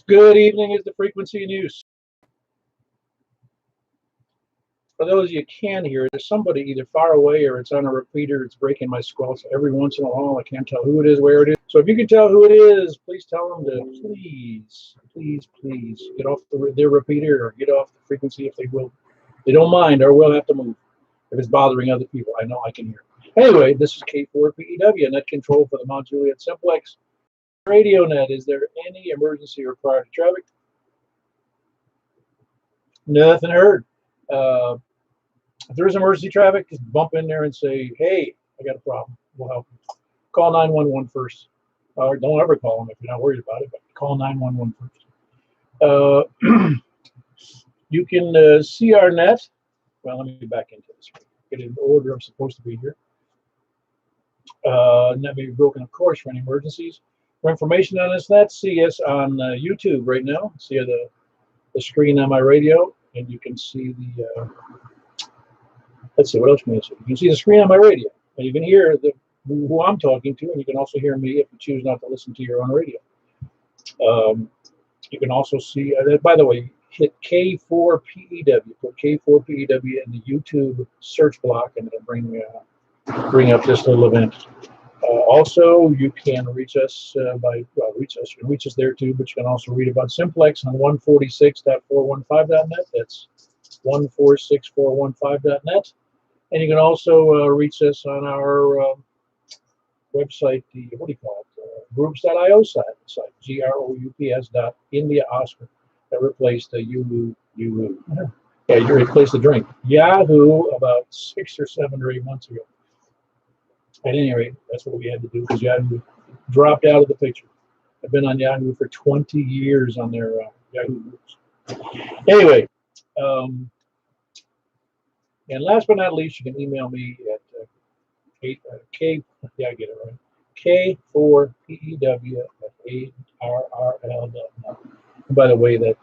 Good evening is the frequency in use. For those of you who can hear, there's somebody either far away or it's on a repeater. It's breaking my skull. So every once in a while, I can't tell who it is, where it is. So if you can tell who it is, please tell them to please get off their repeater or get off the frequency if they will. They don't mind, or we'll have to move if it's bothering other people. I know I can hear. Anyway, this is K4PEW, net control for the Mount Juliet Simplex Radio Net. Is there any emergency or priority traffic? Nothing heard. If there is emergency traffic, just bump in there and say, hey, I got a problem. We'll help you. Call 911 first. Or don't ever call them if you're not worried about it, but call 911 first. You can see our net. Well, let me get back into this. Get in the order I'm supposed to be here. Net may be broken, of course, for any emergencies. For information on this net, see us on YouTube right now. See the screen on my radio, and you can see the let's see, what else can you see? You can see the screen on my radio, and you can hear who I'm talking to, and you can also hear me if you choose not to listen to your own radio. You can also see, by the way, hit K4PEW, put K4PEW in the YouTube search block, and it'll bring up this little event. Also, you can reach us you can reach us there too, but you can also read about Simplex on 146.415.net. That's 146.415.net. And you can also reach us on our website, what do you call it? Groups.io site, groups.india Oscar. That replaced the Yahoo. Yeah, you replaced the drink. Yahoo about 6 or 7 or 8 months ago. At any rate, that's what we had to do because Yahoo dropped out of the picture. I've been on Yahoo for 20 years on their Yahoo groups. Anyway, and last but not least, you can email me at K4PEW@ARRL.net. And by the way, that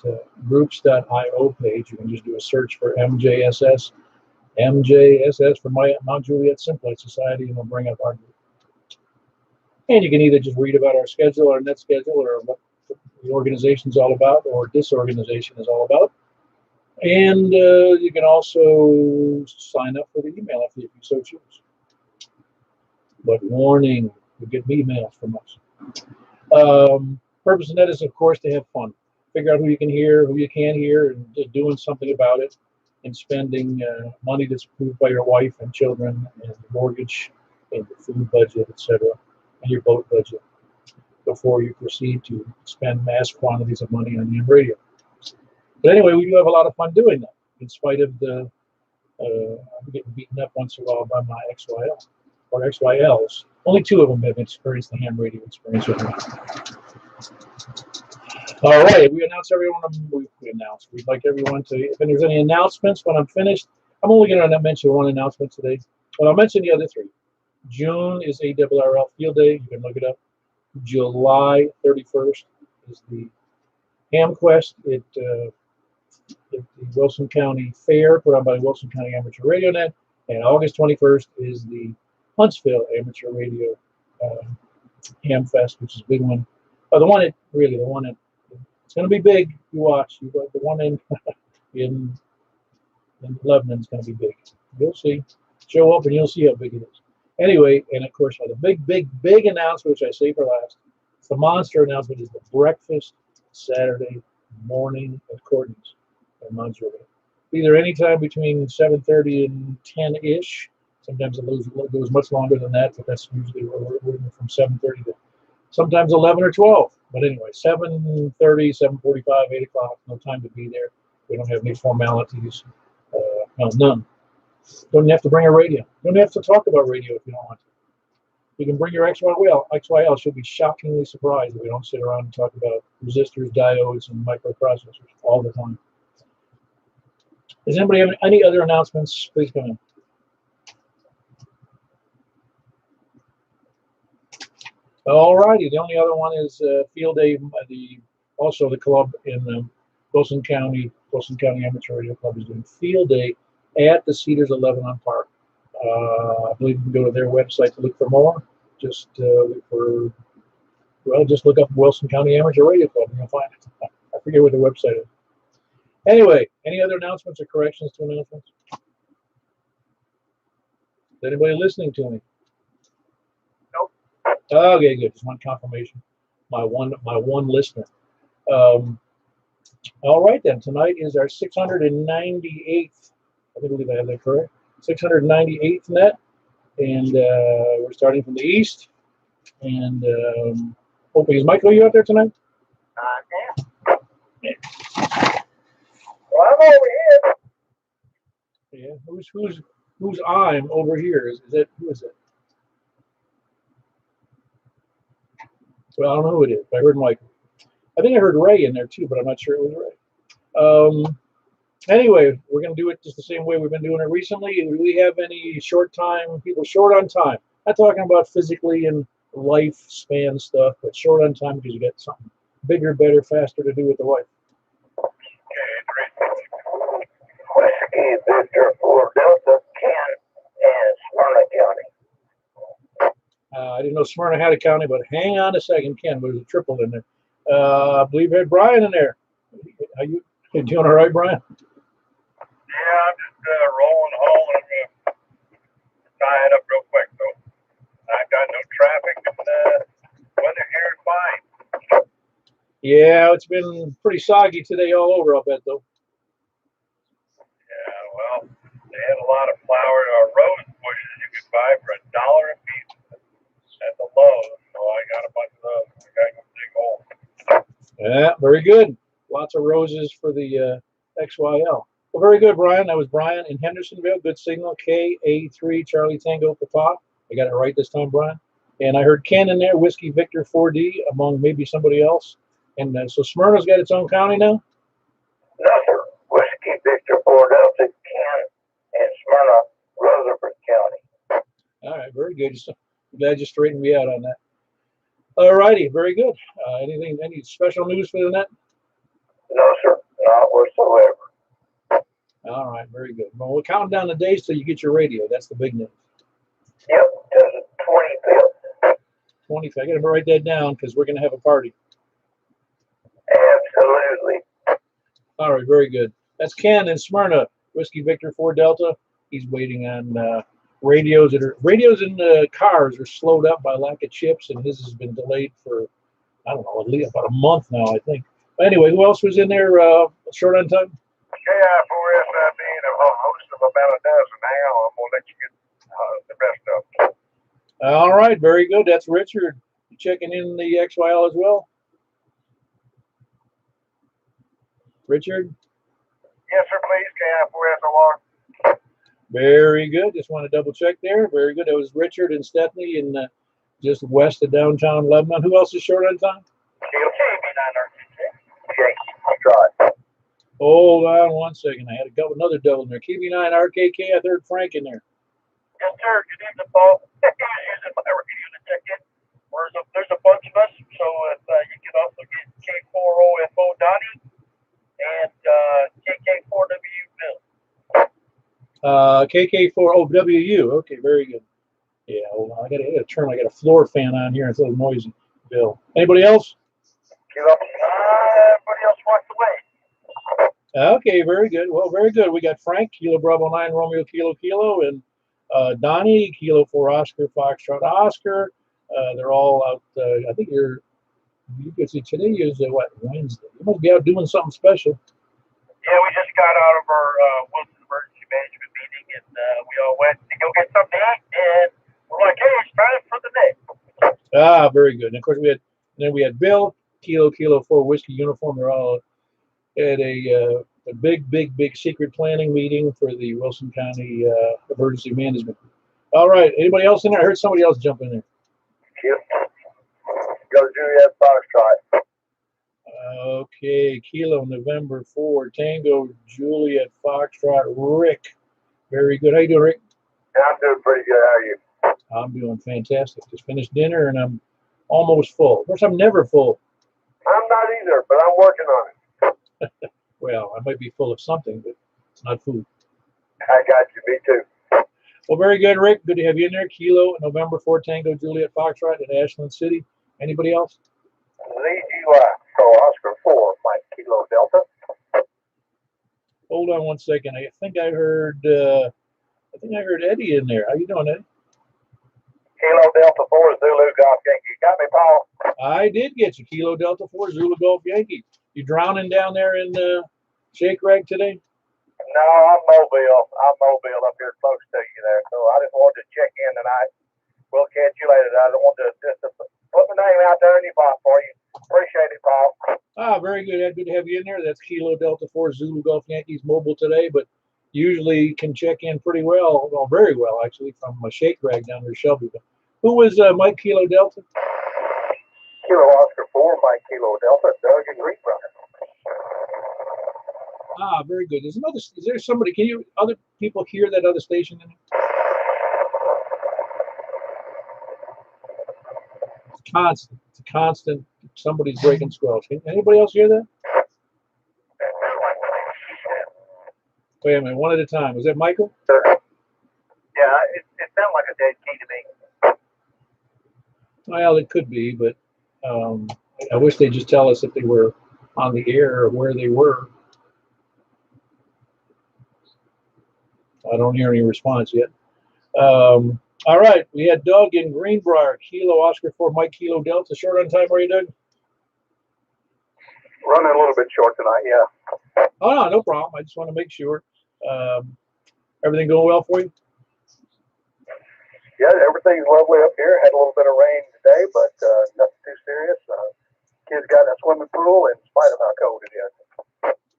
groups.io page, you can just do a search for MJSS for my Mount Juliet Simplex Society, and it'll bring up our group. And you can either just read about our schedule, our net schedule, or what the organization is all about, or disorganization is all about. And you can also sign up for the email if you so choose. But warning, you get emails from us. Purpose of net is, of course, to have fun. Figure out who you can hear, who you can't hear, and doing something about it, and spending money that's approved by your wife and children, and the mortgage, and your food budget, etc., and your boat budget before you proceed to spend mass quantities of money on the radio. But anyway, we do have a lot of fun doing that, in spite of I'm getting beaten up once in a while by my XYL or XYLs. Only 2 of them have experienced the ham radio experience with me. All right, we announced everyone. We'd like everyone to, if there's any announcements when I'm finished, I'm only going to mention one announcement today. But I'll mention the other 3. June is ARRL Field Day. You can look it up. July 31st is the Ham Quest at the Wilson County Fair, put on by the Wilson County Amateur Radio Net. And August 21st is the Huntsville Amateur Radio Ham Fest, which is a big one. It's going to be big. You watch. The one in Lebanon is going to be big. You'll see. Show up and you'll see how big it is. Anyway, and of course, the big announcement, which I say for last, the monster announcement is the breakfast Saturday morning at Courtney's in Mount Juliet. Either anytime between 7:30 and 10-ish. Sometimes it goes much longer than that, but that's usually where we're from 7:30 to sometimes 11 or 12. But anyway, 7:30, 7:45, 8 o'clock, no time to be there. We don't have any formalities. No, none. Don't have to bring a radio. Don't have to talk about radio if you don't want to. You can bring your XYL. XYL should be shockingly surprised that we don't sit around and talk about resistors, diodes, and microprocessors all the time. Does anybody have any other announcements? Please come in. All righty. The only other one is Field Day. Also the club in Wilson County Amateur Radio Club is doing Field Day at the Cedars of Lebanon Park. I believe you can go to their website to look for more. Just look up Wilson County Amateur Radio Club and you'll find it. forget what the website is. Anyway, any other announcements or corrections to announcements? Is anybody listening to me? Nope. Okay, good. Just one confirmation. My one listener. All right then. Tonight is our 698th. I believe I have that correct. 698th net, and we're starting from the east. And hoping is Michael. You out there tonight? Yeah. Well, I'm over here. Yeah. Who's I'm over here? Is that who is it? Well, I don't know who it is. But I heard Michael. I think I heard Ray in there too, but I'm not sure it was Ray. Anyway, we're going to do it just the same way we've been doing it recently. Do we have any people short on time? Not talking about physically and lifespan stuff, but short on time because you got something bigger, better, faster to do with the wife. Whiskey Victor 4 Delta, Ken, and Smyrna County. I didn't know Smyrna had a county, but hang on a second, Ken. There's a triple in there. I believe we had Brian in there. Are you doing all right, Brian? Yeah, I'm just rolling home, and I'm going to tie it up real quick. So I got no traffic, and weather here is fine. Yeah, it's been pretty soggy today all over, I'll bet, though. Yeah, well, they had a lot of flowered rose bushes you could buy for $1 a piece at the Lowe's. So I got a bunch of those. I got a big hole. Yeah, very good. Lots of roses for the XYL. Well, very good, Brian. That was Brian in Hendersonville. Good signal. KA3 Charlie Tango Papa. I got it right this time, Brian. And I heard Ken in there, Whiskey Victor 4D, among maybe somebody else. And so Smyrna's got its own county now? No, sir. Whiskey Victor 4 Delta, Ken, and Smyrna, Rutherford County. All right, very good. I'm glad you straightened me out on that. All righty, very good. Any special news for the net? No, sir. Not whatsoever. All right, very good. Well, we're counting down the days till you get your radio. That's the big news. Yep, to the 25th. 25th. I got to write that down because we're going to have a party. Absolutely. All right, very good. That's Ken in Smyrna, Whiskey Victor 4 Delta. He's waiting on radios in the cars are slowed up by lack of chips, and his has been delayed for, I don't know, at least about a month now, I think. But anyway, who else was in there short on time? KI4SIB and a host of about a dozen now. I'm going to let you get the rest of them. All right, very good. That's Richard. You checking in the XYL as well? Richard? Yes, sir, please. KI4SOR. Very good. Just want to double check there. Very good. That was Richard and Stephanie in just west of downtown Lebanon. Who else is short on time? Hold on one second. I had another double in there. KB9 RKK. I heard Frank in there. Yes, sir. Good evening, Paul. Using check-in. There's a bunch of us, so you can also get K4OFO Donnie and KK4W Bill. KK4OWU. Okay, very good. Yeah, hold on. I got a floor fan on here. It's a little noisy. Bill. Anybody else? Everybody else walked away. Okay, very good. Well, very good. We got Frank, Kilo Bravo 9, Romeo Kilo, and Donnie, Kilo 4 Oscar, Foxtrot Oscar. They're all out. I think you can see today is Wednesday. You must be out doing something special. Yeah, we just got out of our Wilson Emergency Management meeting, and we all went to go get something to eat, and we're like, hey, it's time for the day. Ah, very good. And of course, we had Bill, Kilo 4 Whiskey Uniform. They're all at a big secret planning meeting for the Wilson County Emergency Management. All right. Anybody else in there? I heard somebody else jump in there. Go Juliet Foxtrot. Okay. Kilo November 4 Tango Juliet Foxtrot Rick. Very good. How you doing, Rick? Yeah, I'm doing pretty good. How are you? I'm doing fantastic. Just finished dinner and I'm almost full. Of course, I'm never full. I'm not either, but I'm working on it. Well, I might be full of something, but it's not food. I got you. Me too. Well, very good, Rick. Good to have you in there. Kilo, November 4 Tango, Juliet Foxtrot at Ashland City. Anybody else? Lee GY. So Oscar 4, Mike Kilo Delta. Hold on one second. I think I heard Eddie in there. How you doing, Eddie? Kilo Delta 4 Zulu Golf Yankee. You got me, Paul? I did get you. Kilo Delta 4 Zulu Golf Yankee. You drowning down there in Shake Rag today? No, I'm mobile. I'm mobile up here close to you there. So I just wanted to check in tonight. We'll catch you later. I don't want to just put my name out there in your box for you. Appreciate it, Paul. Ah, very good, Ed. Good to have you in there. That's Kilo Delta 4 Zulu Golf Yankees mobile today, but usually can check in pretty well, very well actually, from a Shake Rag down there, Shelbyville. Who was Mike Kilo Delta? Kilo Oscar 4, Mike Kilo Delta, Doug and Greenbrier. Ah, very good. Is there somebody? Can you other people hear that other station in it? It's constant. It's a constant. Somebody's breaking squelch. Anybody else hear that? Wait a minute. One at a time. Was that Michael? Yeah, it sounded like a dead key to me. Well, it could be, but I wish they'd just tell us if they were on the air or where they were. I don't hear any response yet. All right, we had Doug in Greenbrier, Kilo Oscar 4 Mike Kilo Delta. Short on time, are you, Doug? Running a little bit short tonight, yeah. Oh, no problem. I just want to make sure. Everything going well for you? Yeah, everything's lovely up here. Had a little bit of rain today, but nothing too serious. Kids got in a swimming pool in spite of how cold it is.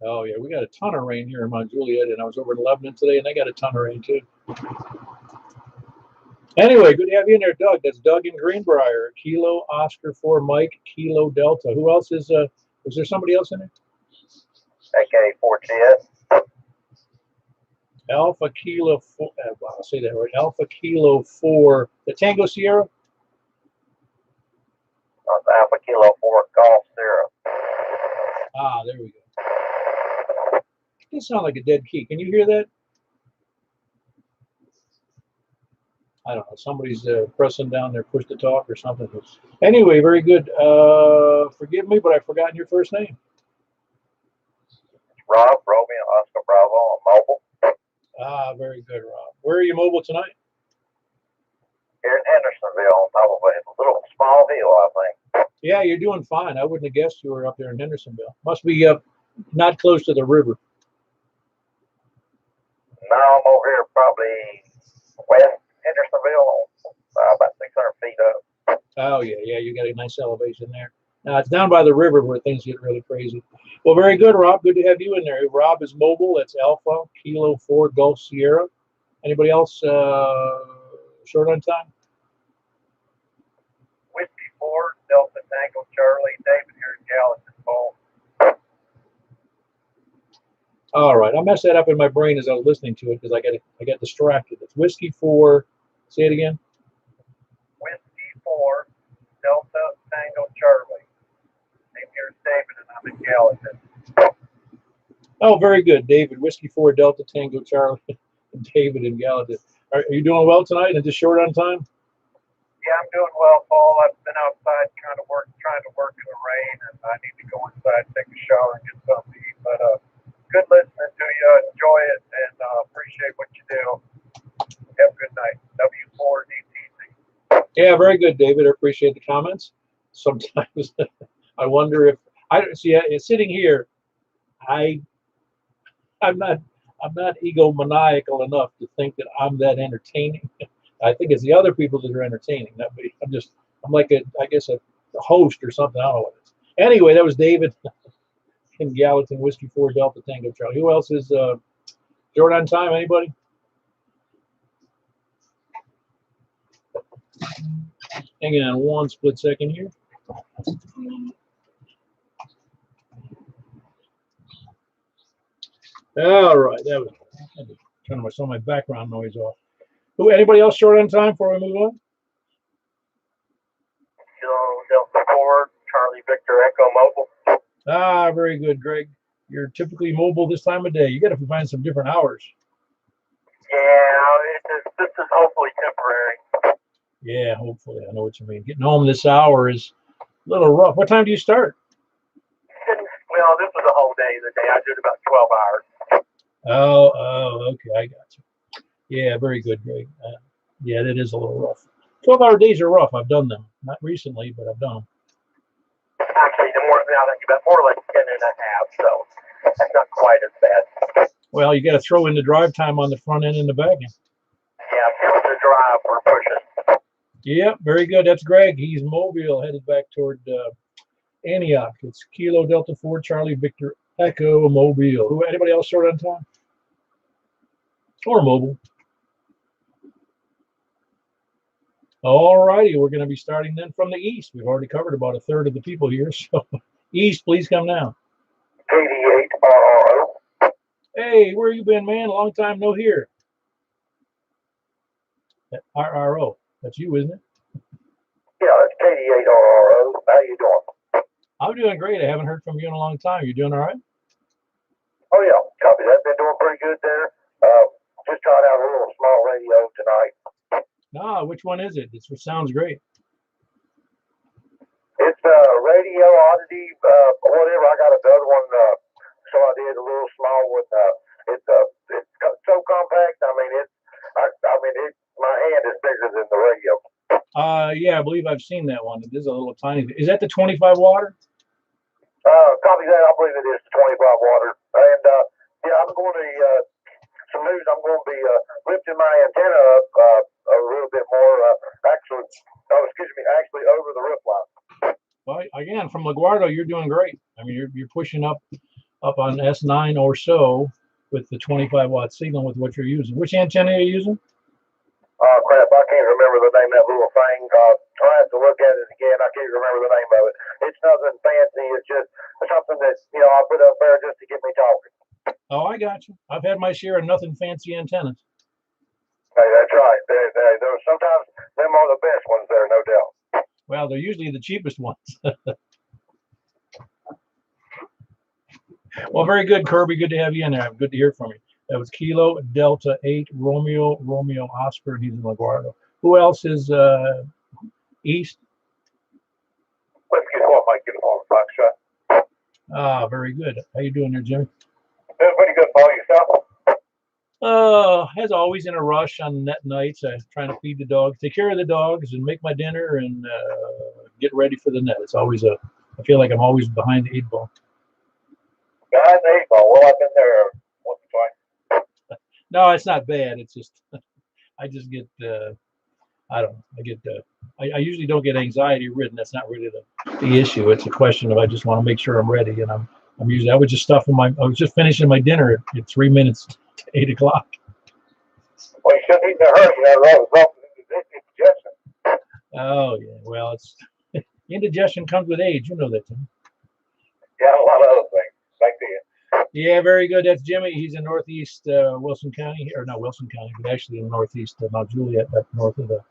Oh, yeah, we got a ton of rain here in Mount Juliet, and I was over in Lebanon today, and they got a ton of rain, too. Anyway, good to have you in there, Doug. That's Doug in Greenbrier, Kilo Oscar 4 Mike Kilo Delta. Who else is there somebody else in there? AK-4 Juliet. Alpha Kilo 4, I'll say that right, Alpha Kilo 4, the Tango Sierra? Alpha Kilo 4 Golf Sierra. Ah, there we go. It does sound like a dead key. Can you hear that? I don't know. Somebody's pressing down their push to talk or something. Anyway, very good. Forgive me, but I've forgotten your first name. Rob, Romeo, Oscar Bravo on mobile. Ah, very good, Rob. Where are you mobile tonight? Here in Hendersonville, probably a little small hill, I think. Yeah, you're doing fine. I wouldn't have guessed you were up there in Hendersonville. Must be up not close to the river. No, I'm over here probably west Hendersonville, about 600 feet up. Oh, yeah, you got a nice elevation there. Now, it's down by the river where things get really crazy. Well, very good, Rob. Good to have you in there. Rob is mobile. That's Alpha Kilo 4 Gulf Sierra. Anybody else short on time? Whiskey 4, Delta Tango Charlie, David here in Gallatin, Paul. All right, I messed that up in my brain as I was listening to it because I got distracted. It's Whiskey 4. Say it again. Whiskey 4, Delta Tango Charlie. Name here is David, and I'm in Gallatin. Oh, very good, David. Whiskey 4 Delta Tango Charlie, and David in Gallatin. Are you doing well tonight and just short on time? Yeah, I'm doing well, Paul. I've been outside trying to work in the rain, and I need to go inside, take a shower, and get something to eat. But good listening to you. Enjoy it, and appreciate what you do. Have a good night. W4DTC. Yeah, very good, David. I appreciate the comments. Sometimes I wonder if I see sitting here. I'm not egomaniacal enough to think that I'm that entertaining. I think it's the other people that are entertaining. Not me. I'm like a host or something. I don't know what it is. Anyway, that was David in Gallatin, Whiskey 4 Delta Tango Charlie. Who else is short on time? Anybody? Hanging on one split second here. All right, that was turn some of my background noise off. Anybody else short on time before we move on? Delta 4, Charlie Victor Echo Mobile. Ah, very good, Greg. You're typically mobile this time of day. You got to find some different hours. Yeah, this is hopefully temporary. Yeah, hopefully. I know what you mean. Getting home this hour is a little rough. What time do you start? Well, this was a whole day. The day I did about 12 hours. Okay, I got you. Yeah, very good, Greg. Yeah, that is a little rough. 12-hour days are rough. I've done them. Not recently, but I've done them. Actually, now that you've more like 10 and a half, so that's not quite as bad. Well, you got to throw in the drive time on the front end and the back end. Yeah, count the drive we're pushing. Yep, very good. That's Greg. He's Mobile, headed back toward Antioch. It's Kilo Delta 4 Charlie Victor Echo Mobile. Who? Anybody else short on time? Or mobile? All righty, we're going to be starting then from the east. We've already covered about a third of the people here, so east, please come down. 88 RRO. Hey, where you been, man? Long time no hear. RRO, that's you, isn't it? Yeah, it's 88 RRO. How you doing? I'm doing great. I haven't heard from you in a long time. You doing all right? Oh, yeah, copy that. Been doing pretty good there. Just trying out a little small radio tonight. Ah, which one is it? It sounds great. It's Radio Oddity, whatever. I got another one, so I did a little small one. It's so compact. I mean, my hand is bigger than the radio. Yeah, I believe I've seen that one. It is a little tiny. Is that the 25 water? Copy that. I believe it is 25 water. And yeah, I'm going to some news. I'm going to be lifting my antenna up a little bit more. Actually over the roof line. Well, again, from LaGuardo, you're doing great. I mean, you're pushing up on S9 or so with the 25 watt signal with what you're using. Which antenna are you using? Oh crap! I can't remember the name of that little thing. I have to look at it again. I can't remember the name of it. It's nothing fancy. It's just something that I put up there just to get me talking. Oh, I got you. I've had my share of nothing fancy antennas. Hey, that's right. Sometimes them are the best ones there, no doubt. Well, they're usually the cheapest ones. Well, very good, Kirby. Good to have you in there. Good to hear from you. That was Kilo Delta 8 Romeo Oscar. He's in LaGuardo. Who else is east? Let's get on my uniform, Foxtrot. Ah, very good. How you doing there, Jimmy? Doing pretty good, Paul. Yourself? As always, in a rush on net nights. I'm trying to feed the dogs, take care of the dogs, and make my dinner and get ready for the net. It's always I feel like I'm always behind the 8 ball. Behind the 8 ball. Well, I've been there once or twice. No, it's not bad. It's just I just get I don't know. I usually don't get anxiety ridden. That's not really the issue. It's a question of I just want to make sure I'm ready, and I was just finishing my dinner at 3 minutes to 8 o'clock. Well, you shouldn't eat in a hurry. Indigestion. Oh yeah. Well, it's indigestion comes with age. You know that, Tim. Yeah, a lot of other things. Thank you. Yeah, very good. That's Jimmy. He's in northeast Wilson County, or not Wilson County, but actually in northeast Mount Juliet, up north of the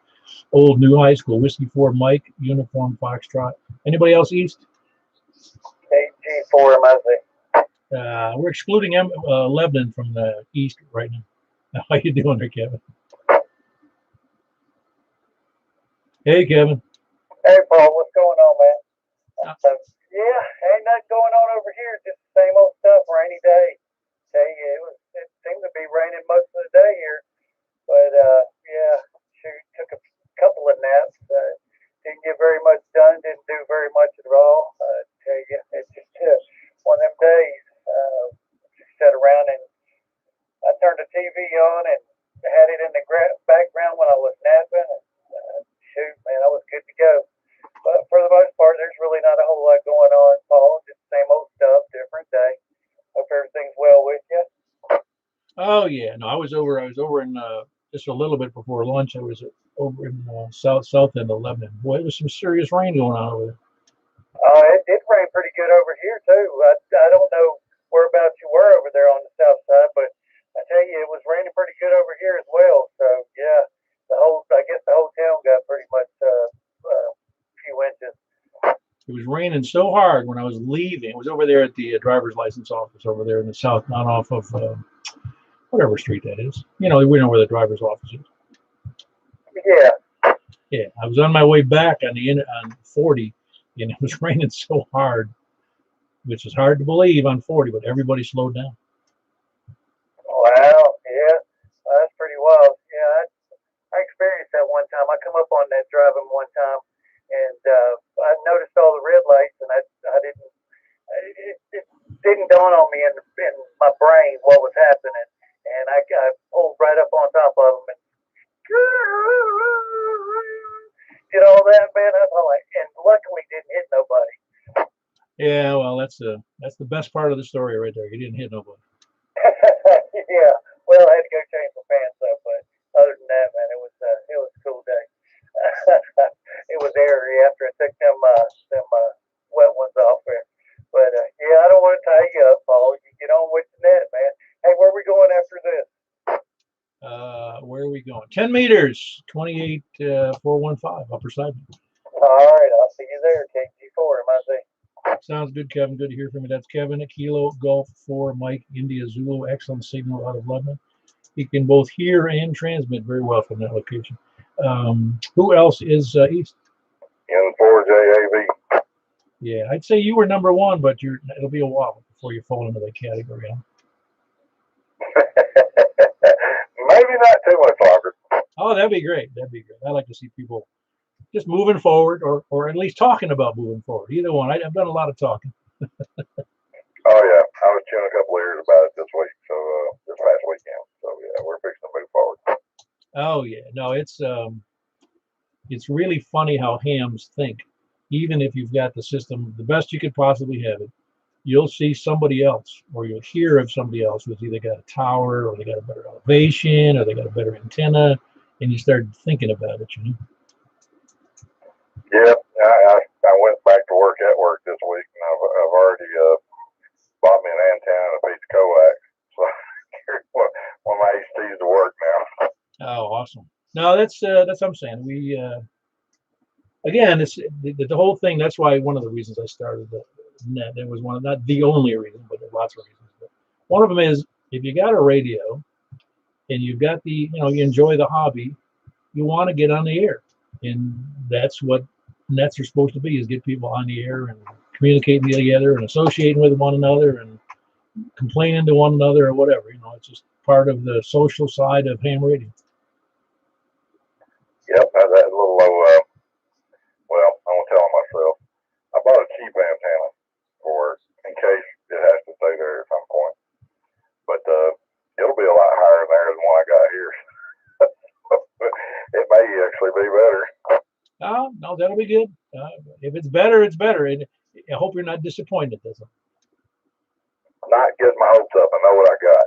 old new high school. Whiskey 4 Mike, uniform Foxtrot. Anybody else east? AG4 MSC. We're excluding Lebanon from the east right now. How you doing there, Kevin? Hey, Kevin. Hey, Paul. What's going on, man? Yeah, ain't nothing going on over here. Just the same old stuff. Rainy day. Tell you, it seemed to be raining most of the day here. But yeah, took a couple of naps. Didn't get very much done. Didn't do very much at all. Tell you, it's just one of them days. Just sat around and I turned the TV on and had it in the background when I was napping. And shoot, man, I was good to go. But for the most part, there's really not a whole lot going on, Paul. Just the same old stuff, different day. Hope everything's well with you. Oh yeah, no, I was over in just a little bit before lunch. I was over in south end of Lebanon. Boy, there was some serious rain going on over there. It did rain pretty good over here too. I don't know whereabouts you were over there on the south side, but I tell you, it was raining pretty good over here as well. So yeah, I guess the whole town got pretty much few inches. It was raining so hard when I was leaving. It was over there at the driver's license office over there in the south, not off of whatever street that is. We know where the driver's office is. Yeah. Yeah, I was on my way back on 40, and it was raining so hard. which is hard to believe on 40, but everybody slowed down. Wow, yeah, that's pretty wild. Yeah, I experienced that one time. I come up on that driving one time, and I noticed all the red lights, and I didn't. It didn't dawn on me in my brain what was happening, and I pulled right up on top of them and did all that, man. I'm like, and luckily didn't hit nobody. Yeah, well, that's the best part of the story right there. You didn't hit nobody. Yeah, well, I had to go change my pants up, but other than that, man, it was a cool day. It was airy after I took them wet ones off there. But yeah, I don't want to tie you up, Paul. You get on with the net, man. Hey, where are we going after this? Where are we going? 10 meters, 28,415, upper side. All right, I'll see you there, KG4, MIZ. Sounds good, Kevin. Good to hear from you. That's Kevin at Kilo Golf 4 Mike India Zulu. Excellent signal out of Lebanon. He can both hear and transmit very well from that location. Who else is east? N4JAV. Yeah, I'd say you were number one, but it'll be a while before you fall into that category. Huh? Maybe not too much longer. Oh, that'd be great. That'd be great. I like to see people just moving forward, or at least talking about moving forward. Either one. I've done a lot of talking. Oh yeah, I was chewing a couple of ears about it this week, so this past weekend. So yeah, we're fixing to move forward. Oh yeah, no, it's really funny how hams think. Even if you've got the system the best you could possibly have it, you'll see somebody else, or you'll hear of somebody else who's either got a tower, or they got a better elevation, or they got a better antenna, and you start thinking about it. Yeah, I went back to work at work this week, and I've already bought me an antenna and a piece of coax. So one of my HTs to work now. Oh, awesome. No, that's what I'm saying. We again, it's the whole thing. That's why one of the reasons I started the net. It was one of, not the only reason, but there's lots of reasons. But one of them is if you got a radio and you've got you enjoy the hobby, you want to get on the air, and that's what nets are supposed to be: is get people on the air and communicating together and associating with one another and complaining to one another or whatever. It's just part of the social side of ham radio. Yep, that little well, I won't tell myself. I bought a cheap antenna for in case it has to stay there at some point. But it'll be a lot higher there than what I got here. It may actually be better. Oh, no, that'll be good. If it's better, it's better. And I hope you're not disappointed. Not getting my hopes up. I know what I got.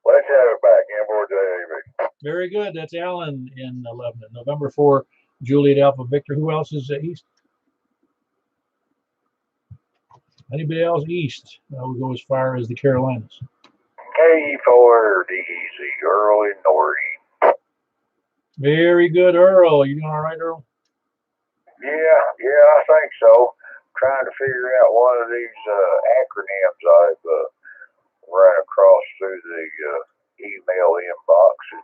Let's have it back. N4JAV. Very good. That's Alan in Lebanon. November 4, Juliet Alpha Victor. Who else is east? Anybody else east? We'll go as far as the Carolinas. K4DZ, Earl in Noreen. Very good, Earl. You doing all right, Earl? Yeah, I think so. Trying to figure out one of these acronyms I've run across through the email inbox, and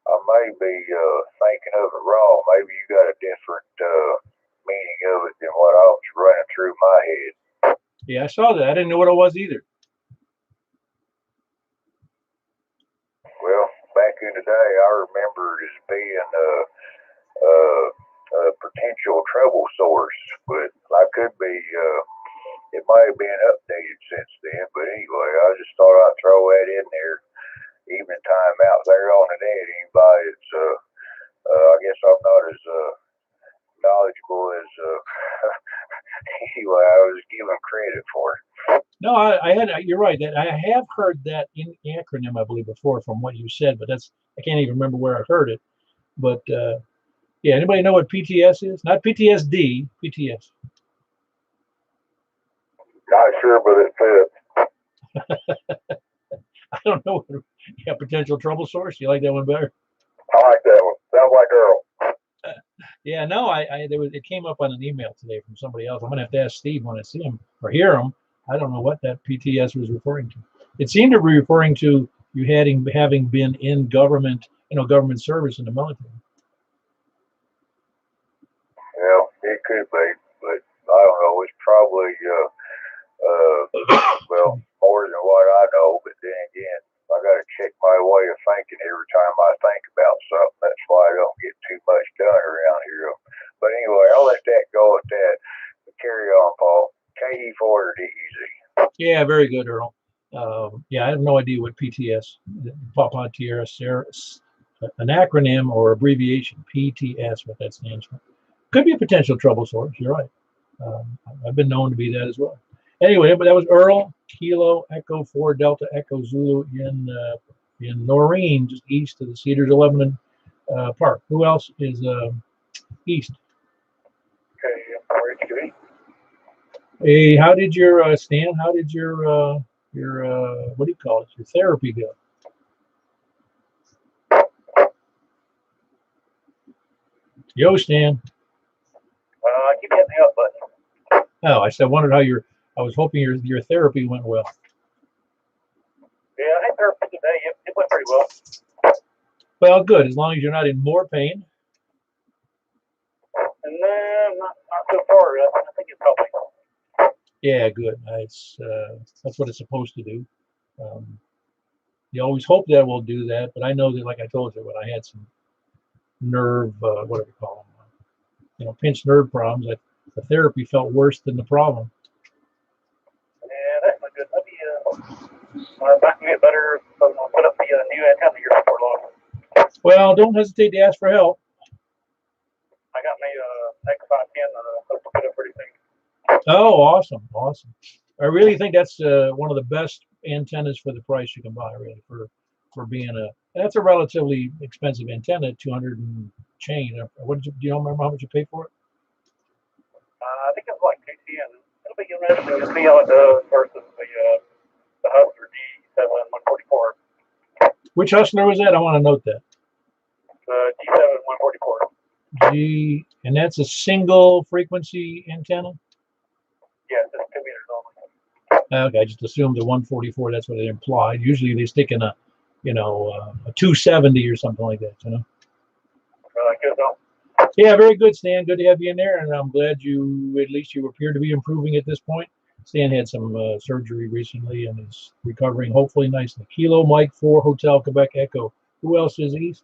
I may be thinking of it wrong. Maybe you got a different meaning of it than what I was running through my head. Yeah, I saw that. I didn't know what it was either. Well, back in the day, I remember it as being a potential trouble source, but I could be, it might have been updated since then, but anyway, I just thought I'd throw that in there. Evening time out there on the net, anybody that's, I guess I'm not as knowledgeable as, anyway, I was given credit for it. No, you're right. That I have heard that acronym, I believe, before from what you said, but I can't even remember where I heard it. But yeah, anybody know what PTS is? Not PTSD, PTS. Not sure, but it fits. I don't know. Yeah, potential trouble source. You like that one better? I like that one. Sounds like Earl. Yeah, no, it came up on an email today from somebody else. I'm gonna have to ask Steve when I see him or hear him. I don't know what that PTS was referring to. It seemed to be referring to you having been in government, government service in the military. Well, it could be, but I don't know. It's probably Well, more than what I know, but then again, I got to check my way of thinking every time I think about something. That's why I don't get too much done around here. But anyway, I'll let that go at that. But carry on, Paul. KE4 easy. Yeah, very good, Earl. Yeah, I have no idea what PTS, Papa Tierra, an acronym or abbreviation, PTS, what that stands for. Could be a potential trouble source. You're right. I've been known to be that as well. Anyway, but that was Earl, Kilo, Echo 4, Delta, Echo Zulu in Noreen, just east of the Cedars of Lebanon Park. Who else is east? Okay, I'm Hey, how did your Stan? How did your what do you call it? Your therapy go? Yo, Stan. keep hitting the up button. Oh, I wondered how I was hoping your therapy went well. Yeah, I had therapy today. It went pretty well. Well, good. As long as you're not in more pain. No, not so far. I think it's helping. Yeah, good. That's what it's supposed to do. You always hope that will do that, but I know that, like I told you, when I had some nerve, what do we call them? Pinched nerve problems, that the therapy felt worse than the problem. Yeah, that's not good. Maybe back can get better. So I'm gonna put up the new antenna here before long. Well, don't hesitate to ask for help. I got my X510 hooked up pretty soon. Oh, awesome. I really think that's one of the best antennas for the price you can buy, really, for being that's a relatively expensive antenna, 200 and change. Do you remember how much you paid for it? I think it's like 210. It'll be interesting to see how it does versus the Hustler G7 144. Which Hustler was that? I want to note that. The G7 144. And that's a single frequency antenna? Yes, it's 2 meters only. Okay, I just assumed the 144, that's what it implied. Usually they stick in a 270 or something like that, Good though. Yeah, very good, Stan. Good to have you in there, and I'm glad at least you appear to be improving at this point. Stan had some surgery recently and is recovering hopefully nicely. Kilo Mike 4 Hotel Quebec Echo. Who else is east?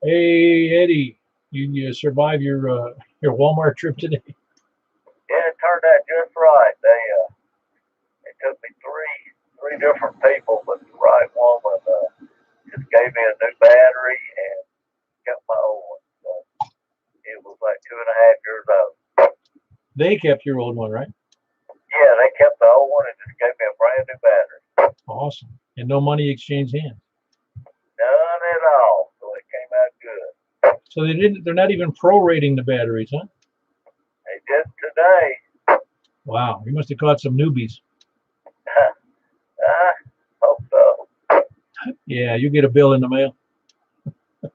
Hey, Eddie, you survived your Walmart trip today? Yeah, it turned out just right. They took me three different people, but the right woman just gave me a new battery and kept my old one. So it was like 2.5 years old. They kept your old one, right? Yeah, they kept the old one and just gave me a brand new battery. Awesome. And no money exchange hands. None at all. So it came out good. So they're not even prorating the batteries, huh? They did today. Wow, you must have caught some newbies. I hope so. Yeah, you get a bill in the mail. Maybe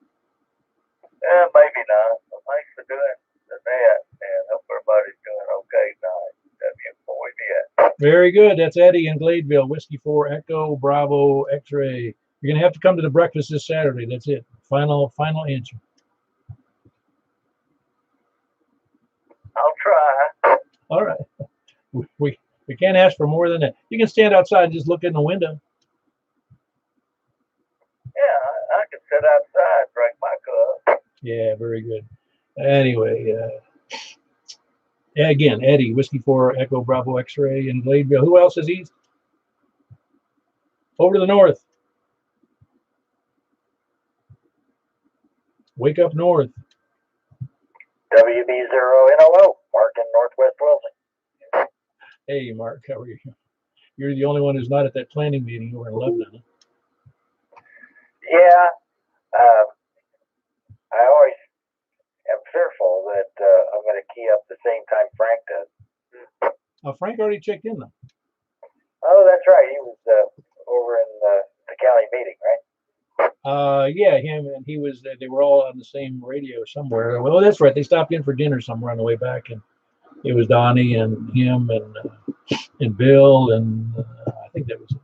not. But thanks for doing that, and hope everybody's doing okay tonight. Very good. That's Eddie in Gladeville. Whiskey 4 Echo Bravo X-ray. You're gonna have to come to the breakfast this Saturday. That's it. Final answer. I'll try. All right. We can't ask for more than that. You can stand outside and just look in the window. Yeah, I can sit outside, drink my cup. Yeah, very good. Anyway, again, Eddie, Whiskey 4 Echo Bravo X-ray in Gladeville. Who else is east? Over to the north. Wake up north. WB0NLO, Mark in Northwest Wilson. Hey, Mark, how are you? You're the only one who's not at that planning meeting over in Lebanon. Yeah, I always am fearful that I'm going to key up the same time Frank does. Frank already checked in, though. Oh, that's right. He was over in the county meeting, right? Yeah, him and he was. They were all on the same radio somewhere. Well, that's right. They stopped in for dinner somewhere on the way back, and it was Donnie and him and Bill, and I think that was it.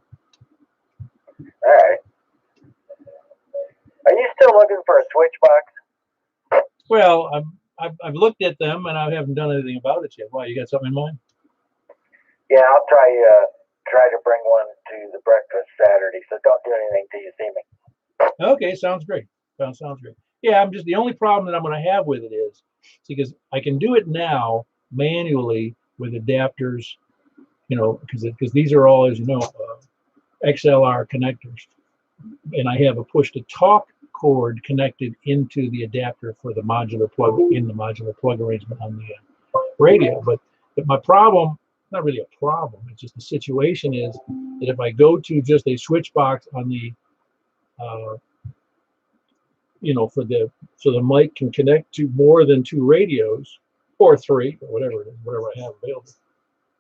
All right. Are you still looking for a switch box? Well, I've looked at them and I haven't done anything about it yet. Why? You got something in mind? Yeah, I'll try to bring one to the breakfast Saturday. So don't do anything till you see me. Okay, sounds great. Sounds great. Yeah, I'm just the only problem that I'm going to have with it is because I can do it now manually with adapters, because these are all, as you know, XLR connectors, and I have a push to talk cord connected into the adapter for the modular plug in the modular plug arrangement on the radio. But my problem, not really a problem, it's just the situation is that if I go to just a switch box on the so the mic can connect to more than 2 radios or 3 or whatever it is, whatever I have available.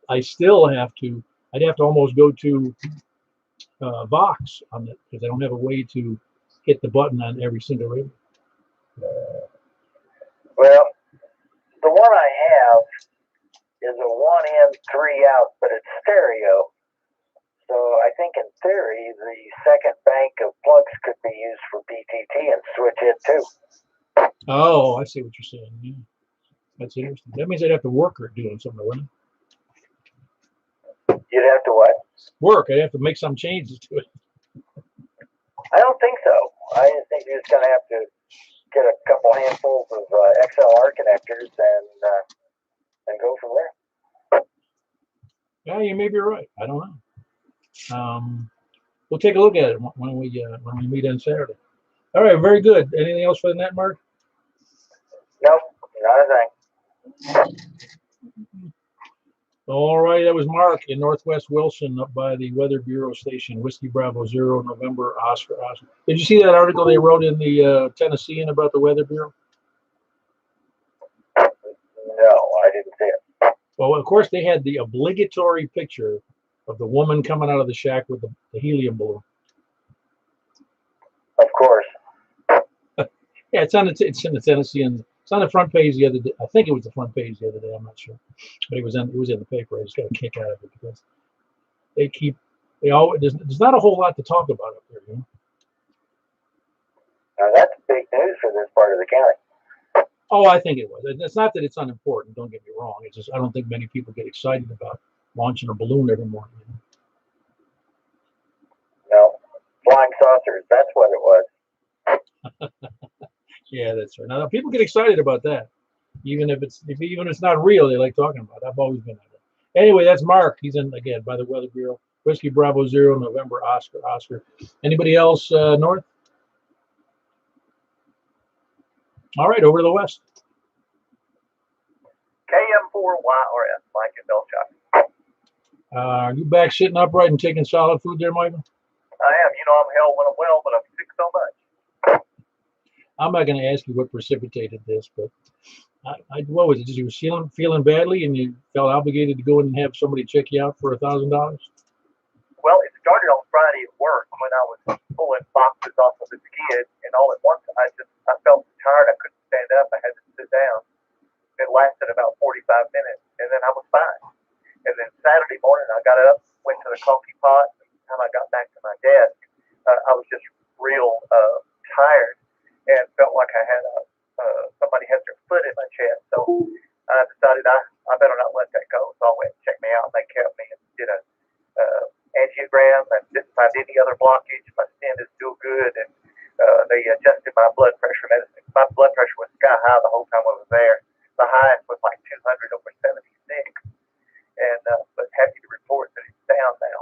I'd have to almost go to Vox on it because I don't have a way to hit the button on every single radio. Well, the one I have is a 1 in, 3 out, but it's stereo. So I think in theory, the second bank of plugs could be used for BTT and switch it too. Oh, I see what you're saying. Yeah. That's interesting. That means I'd have to work or doing something, wouldn't it? You'd have to what? Work. I'd have to make some changes to it. I don't think so. I think you're just going to have to get a couple handfuls of XLR connectors and go from there. Yeah, you may be right. I don't know. We'll take a look at it when we meet on Saturday. All right, very good. Anything else for the net, Mark? Nope, not a thing. All right, that was Mark in Northwest Wilson up by the Weather Bureau station, Whiskey Bravo 0, November, Oscar. Did you see that article they wrote in the Tennessean about the Weather Bureau? No, I didn't see it. Well, of course, they had the obligatory picture of the woman coming out of the shack with the helium balloon. Of course. Yeah, it's in the Tennessean. It's on the front page the other day. I think it was the front page the other day. I'm not sure, but it was in the paper. I just got a kick out of it because there's not a whole lot to talk about up there, you know. Now that's big news for this part of the county. Oh, I think it was. It's not that it's unimportant. Don't get me wrong. It's just I don't think many people get excited about launching a balloon every morning. You know? No, flying saucers. That's what it was. Yeah, that's right. Now people get excited about that, even if it's not real. They like talking about it. I've always been like that. Anyway, that's Mark. He's in again by the Weather Bureau. Whiskey Bravo 0, November, Oscar. Anybody else north? All right, over to the west. KM4YRS, Mike and Belchuk. Are you back sitting upright and taking solid food there, Michael? I am. You know I'm hell when I'm well, but I'm sick so much. I'm not going to ask you what precipitated this, but what was it? Just you were feeling badly and you felt obligated to go in and have somebody check you out for $1,000? Well, it started on Friday at work when I was pulling boxes off of the skid, and all at once I felt tired. I couldn't stand up. I had to sit down. It lasted about 45 minutes, and then I was fine. And then Saturday morning, I got up, went to the coffee pot. By the time I got back to my desk, I was just real tired and felt like I had somebody had their foot in my chest. So I decided I better not let that go. So I went and checked me out, and they kept me and did a angiogram and didn't find any other blockage. My stent is still good, and they adjusted my blood pressure medicine. My blood pressure was sky high the whole time I was there. The highest was like 200 over 76, and but happy to report that it's down now.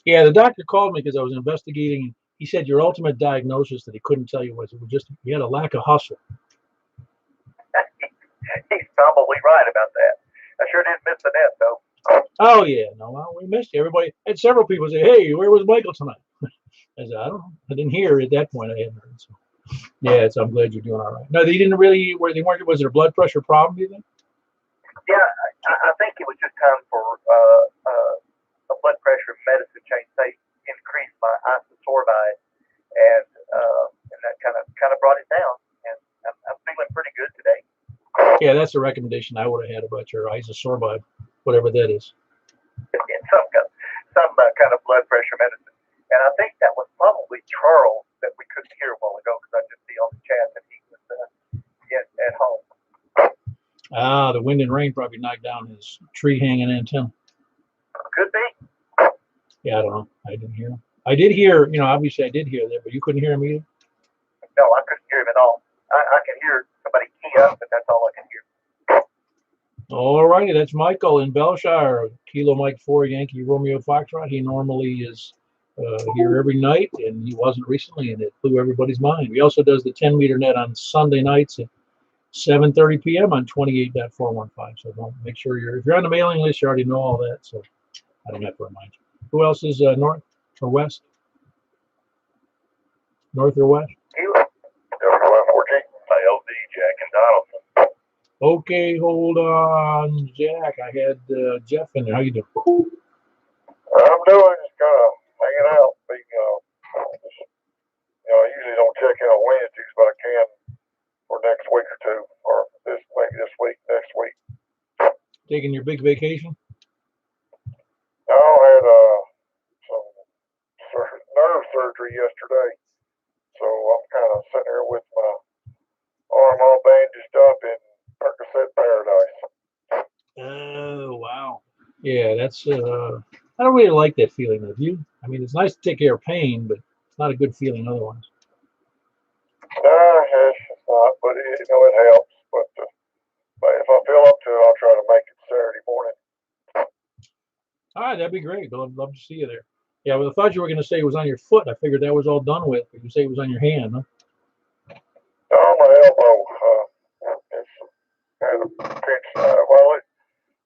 Yeah, the doctor called me because I was investigating. He said your ultimate diagnosis that he couldn't tell you was it was just you had a lack of hustle. He's probably right about that. I sure didn't miss the net though. Oh yeah, no, well, we missed you. Everybody had several people say, "Hey, where was Michael tonight?" I said, "I don't know. I didn't hear at that point. I hadn't heard." So, yeah, so I'm glad you're doing all right. No, they didn't really. Where they weren't. Was it a blood pressure problem? Do you think? Yeah, I think it was just time for a blood pressure medicine change. They increased my isosorbide, and that kind of brought it down. And I'm feeling pretty good today. Yeah, that's a recommendation I would have had about your isosorbide, whatever that is. Some kind of blood pressure medicine. And I think that was probably Charles that we couldn't hear a while ago because I just see on the chat that he was at home. Ah, the wind and rain probably knocked down his tree hanging antenna. Could be. Yeah, I don't know. I didn't hear him. I did hear, obviously I did hear that, but you couldn't hear him either? No, I couldn't hear him at all. I can hear somebody key up, but that's all I can hear. All righty, that's Michael in Belshire, Kilo Mike 4 Yankee Romeo Foxtrot. He normally is here every night, and he wasn't recently, and it blew everybody's mind. He also does the 10-meter net on Sunday nights at 7:30 p.m. on 28.415. So make sure if you're on the mailing list, you already know all that. So I don't have to remind you. Who else is north or west? North or west? W114, LD, Jack and Donaldson. Okay, hold on, Jack. I had Jeff in there. How you doing? I'm doing just kind of hanging out. I usually don't check in on Wednesdays, but I can for next week or two, or maybe this week, next week. Taking your big vacation? No, I had some nerve surgery yesterday, so I'm kind of sitting here with my arm all bandaged up in Percocet Paradise. Oh, wow. Yeah, that's I don't really like that feeling of you. I mean, it's nice to take care of pain, but it's not a good feeling otherwise. It's not, but it helps. But if I feel up to it, I'll try to make it Saturday morning. All right, that'd be great. I'd love to see you there. Yeah, well, I thought you were going to say it was on your foot. I figured that was all done with, but you say it was on your hand, huh? Oh, my elbow. It's kind of pinched.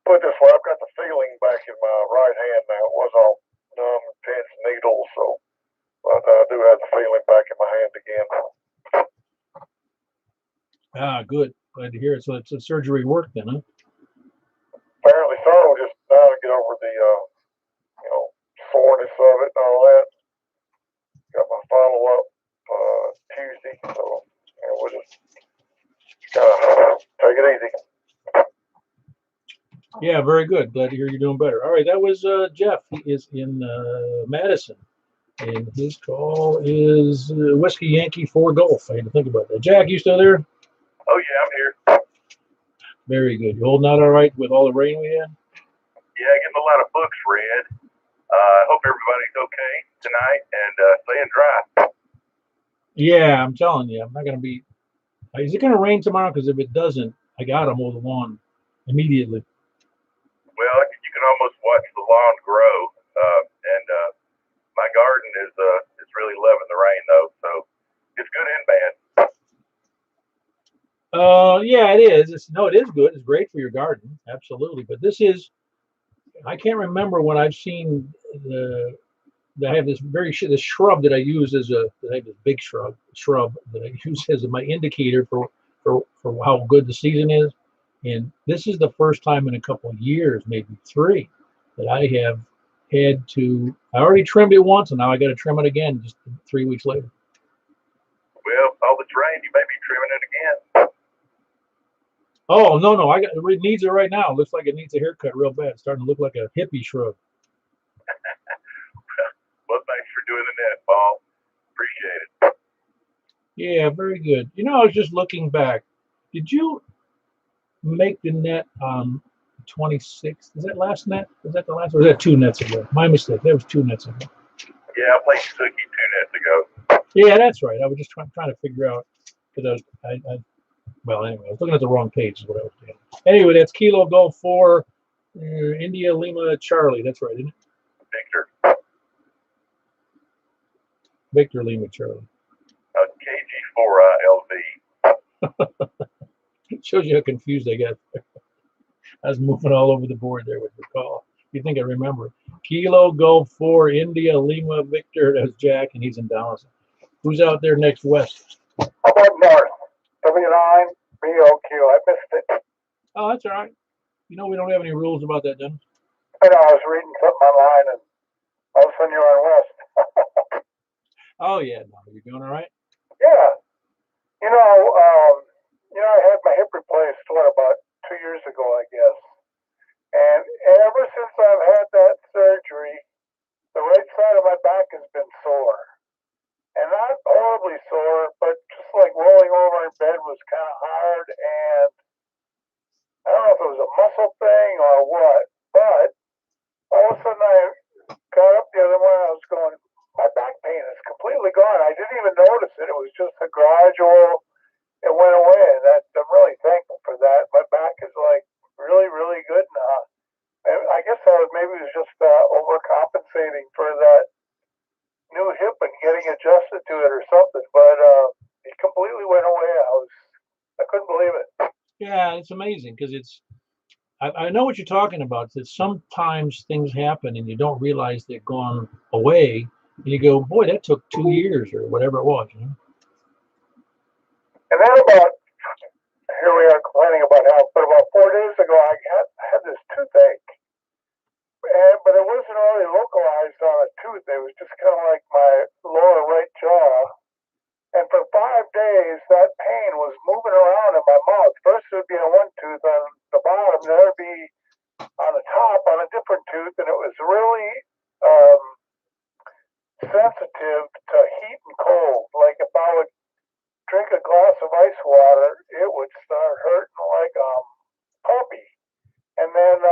Put it this way, I've got the feeling back in my right hand now. It was all numb, pinch needles, but I do have the feeling back in my hand again. Ah, good. Glad to hear it. So it's a surgery work then, huh? Apparently so, just now to get over the, soreness of it and all that. Got my follow-up Tuesday, so we'll just gotta take it easy. Yeah, very good. Glad to hear you're doing better. All right, that was Jeff. He is in Madison, and his call is Whiskey Yankee 4 Golf. I had to think about that. Jack, you still there? Oh, yeah, I'm here. Very good. You holding out all right with all the rain we had? Yeah, getting a lot of books read. I hope everybody's okay tonight and staying dry. Yeah, I'm telling you, I'm not going to be. Is it going to rain tomorrow? Because if it doesn't, I got to mow the lawn immediately. Well, you can almost watch the lawn grow, and my garden is really loving the rain though, so it's good and bad. Yeah, it is. It is good. It's great for your garden, absolutely. But this is, I can't remember when I've seen I have this this shrub that I use I have this big shrub that I use as my indicator for how good the season is. And this is the first time in a couple of years, maybe 3, that I have had to. I already trimmed it once, and now I got to trim it again just 3 weeks later. Well, all this rain, you may be trimming it again. Oh no! It needs it right now. It looks like it needs a haircut real bad. It's starting to look like a hippie shrub. Well, thanks for doing the net, Paul. Appreciate it. Yeah, very good. I was just looking back. Did you make the net on 26th? Is that last net? Was that the last? Or was that 2 nets ago? My mistake. That was 2 nets ago. Yeah, I played Suki 2 nets ago. Yeah, that's right. I was just trying to figure out because well, anyway, I was looking at the wrong page. Is what I was doing. Anyway, that's Kilo Golf 4, India Lima Charlie. That's right, isn't it? Victor. Victor Lima Charlie. KG4 LV. It shows you how confused I got. I was moving all over the board there with the call. You think I remember? Kilo Golf 4 India Lima Victor. That's Jack, and he's in Dallas. Who's out there next west? How about north? 79 BOQ. I missed it. Oh, that's all right. We don't have any rules about that, then. I know, I was reading something online, and all of a sudden you're on west. Oh, yeah. No, you're doing all right? Yeah. I had my hip replaced, about 2 years ago, I guess. And ever since I've had that surgery, the right side of my back has been sore. And not horribly sore, but just like rolling over in bed was kind of hard. And I if it was a muscle thing or what, but all of a sudden I got up the other morning. I was going, my back pain is completely gone. I didn't even notice it. It was just a gradual. It went away, and I'm really thankful for that. My back is like really, really good now. I guess maybe it was just overcompensating for that new hip and getting adjusted to it or something. But it completely went away. I couldn't believe it. Yeah, it's amazing because I know what you're talking about. That sometimes things happen and you don't realize they've gone away, and you go, "Boy, that took 2 years or whatever it was." You know? And then here we are complaining about health, but about 4 days ago, I had this toothache, but it wasn't really localized on a tooth. It was just kind of like my lower right jaw. And for 5 days, that pain was moving around in my mouth. First, it would be on one tooth on the bottom, then it would be on the top on a different tooth, and it was really sensitive to heat and cold. Like if I would drink a glass of ice water, it would start hurting like puppy. And then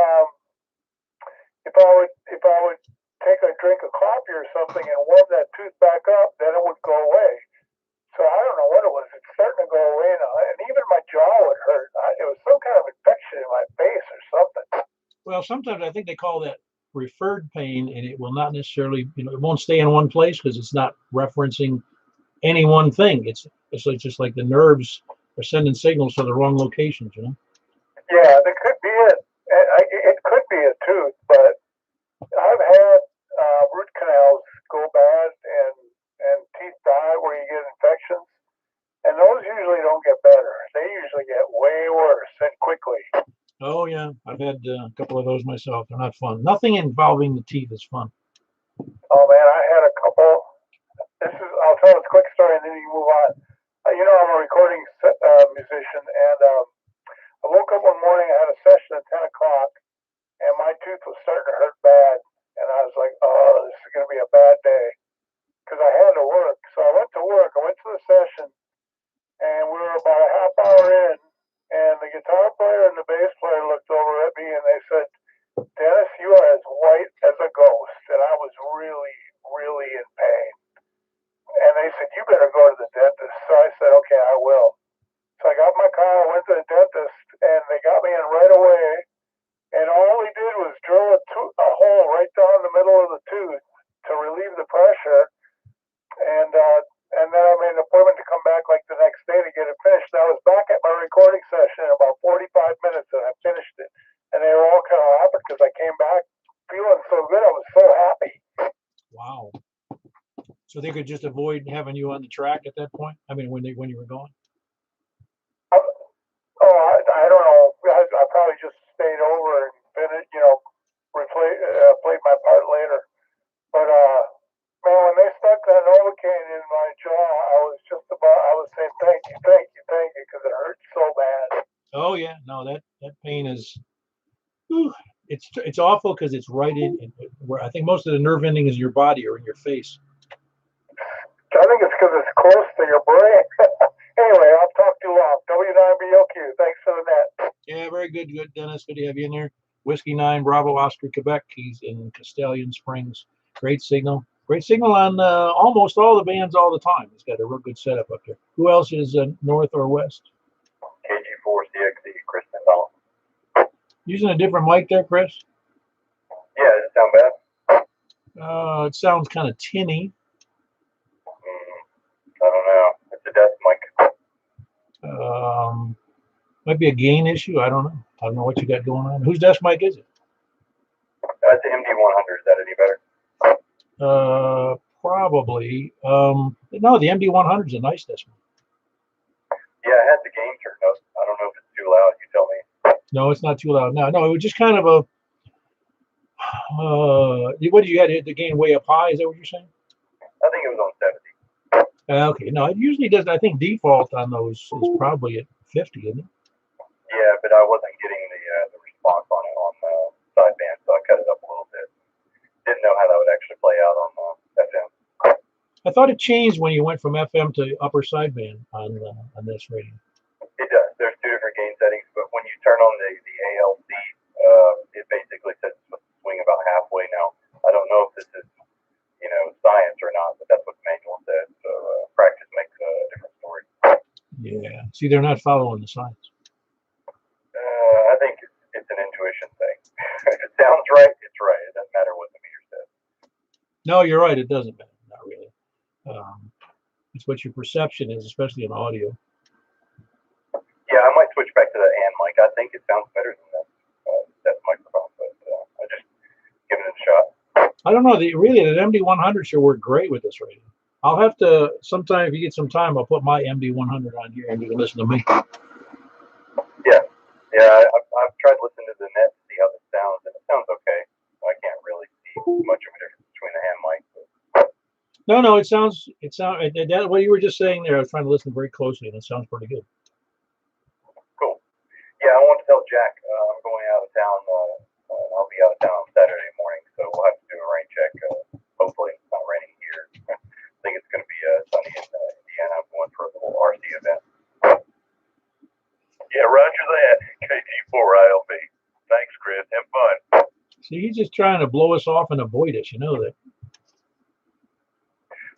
if I would take a drink of coffee or something and warm that tooth back up, then it would go away. So I don't know what it was. It's starting to go away now, and even my jaw would hurt. It was some kind of infection in my face or something. Well, sometimes I think they call that referred pain, and it will not necessarily, it won't stay in one place because it's not referencing any one thing. It's like, just like the nerves are sending signals to the wrong locations, you know? Yeah, that could be it. It could be a tooth, but I've had root canals go bad and teeth die where you get infections, and those usually don't get better. They usually get way worse and quickly. Oh yeah, I've had a couple of those myself. They're not fun. Nothing involving the teeth is fun. Oh man, I had a couple. I'll tell a quick story and then you move on. I'm a recording musician, and I woke up one morning. I had a session at 10 o'clock, and my tooth was starting to hurt bad, and I was like, "Oh, this is going to be a bad day," because I had to work. So I went to work. I went to the session, and we were about a half hour in, and the guitar player and the bass player looked over at me, and they said, "Dennis, you are as white as a ghost," and I was really, really in pain. And they said, "You better go to the dentist." So I said, "Okay, I will." So I got in my car, I went to the dentist, and they got me in right away. And all he did was drill a hole right down the middle of the tooth to relieve the pressure. And then I made an appointment to come back like the next day to get it finished. And I was back at my recording session in about 45 minutes, and I finished it. And they were all kind of laughing because I came back feeling so good. I was so happy. Wow. So they could just avoid having you on the track at that point? I mean, when you were gone? I don't know. I probably just stayed over and finished, played my part later. But man, when they stuck that Novocaine in my jaw, I was saying thank you, because it hurt so bad. Oh yeah, no, that pain is, it's awful because it's right in where I think most of the nerve endings in your body are in your face. I think it's because it's close to your brain. Anyway, I'll talk too long. W9BOQ, thanks for the net. Yeah, very good, Dennis. Good to have you in there. Whiskey 9, Bravo, Oscar, Quebec. He's in Castellian Springs. Great signal. Great signal on almost all the bands all the time. He's got a real good setup up there. Who else is north or west? KG4CXE, Chris McDonald. Using a different mic there, Chris? Yeah, does it sound bad? It sounds kind of tinny. I don't know. It's a desk mic. Might be a gain issue. I don't know. I don't know what you got going on. Whose desk mic is it? It's the MD100. Is that any better? Probably. No, the MD100 is a nice desk mic. Yeah, it has the gain turned up. I don't know if it's too loud. You tell me. No, it's not too loud. No, it was just kind of a. What did you had the gain way up high? Is that what you're saying? I think it was on 70. Okay, no, it usually does. I think default on those is probably at 50, isn't it? Yeah, but I wasn't getting the response on it on sideband, so I cut it up a little bit. Didn't know how that would actually play out on FM. I thought it changed when you went from FM to upper sideband on this radio. It does. There's two different gain settings, but when you turn on the AL See, they're not following the science. I think it's an intuition thing. If it sounds right, it's right. It doesn't matter what the meter says. No, you're right. It doesn't matter. Not really. It's what your perception is, especially in audio. Yeah, I might switch back to the hand mic. I think it sounds better than that microphone, but I just give it a shot. I don't know. Really, the MD100 should work great with this radio. I'll have to, sometime if you get some time, I'll put my MD100 on here and you can listen to me. Yeah, I've tried listening to the net to see how this sounds, and it sounds okay. I can't really see much of a difference between the hand mic. No, it sounds, what you were just saying there, I was trying to listen very closely, and it sounds pretty good. Cool. Yeah, I want to tell Jack I'm going out of town. I'll be out of town on Saturday morning, so we'll have to do a rain check. Hopefully it's not raining here. I think it's going to be sunny in Indiana. I'm going for a little RC event. Yeah, roger that. KT4ILB. Thanks, Chris. Have fun. See, he's just trying to blow us off and avoid us. You know that.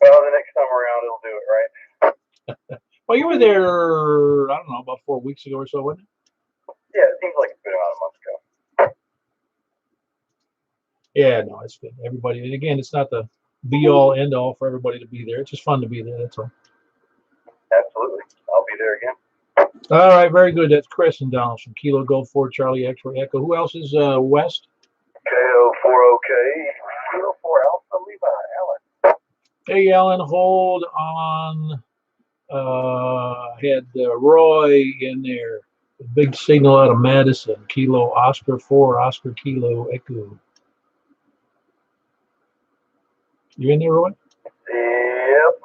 Well, the next time around, it'll do it, right? Well, you were there, I don't know, about 4 weeks ago or so, wasn't it? Yeah, it seems like it's been about a month ago. Yeah, no, it's good. Everybody, and again, it's not the be-all, end-all for everybody to be there. It's just fun to be there, that's all. Absolutely. I'll be there again. All right, very good. That's Chris and Donald from Kilo Golf 4 Charlie X-Ray Echo. Who else is West? KO4OK. Kilo 4 Alpha Levi, Alan. Hey, Alan, hold on. Had Roy in there. The big signal out of Madison. Kilo Oscar 4 Oscar Kilo Echo. You in there, Roy? Yep,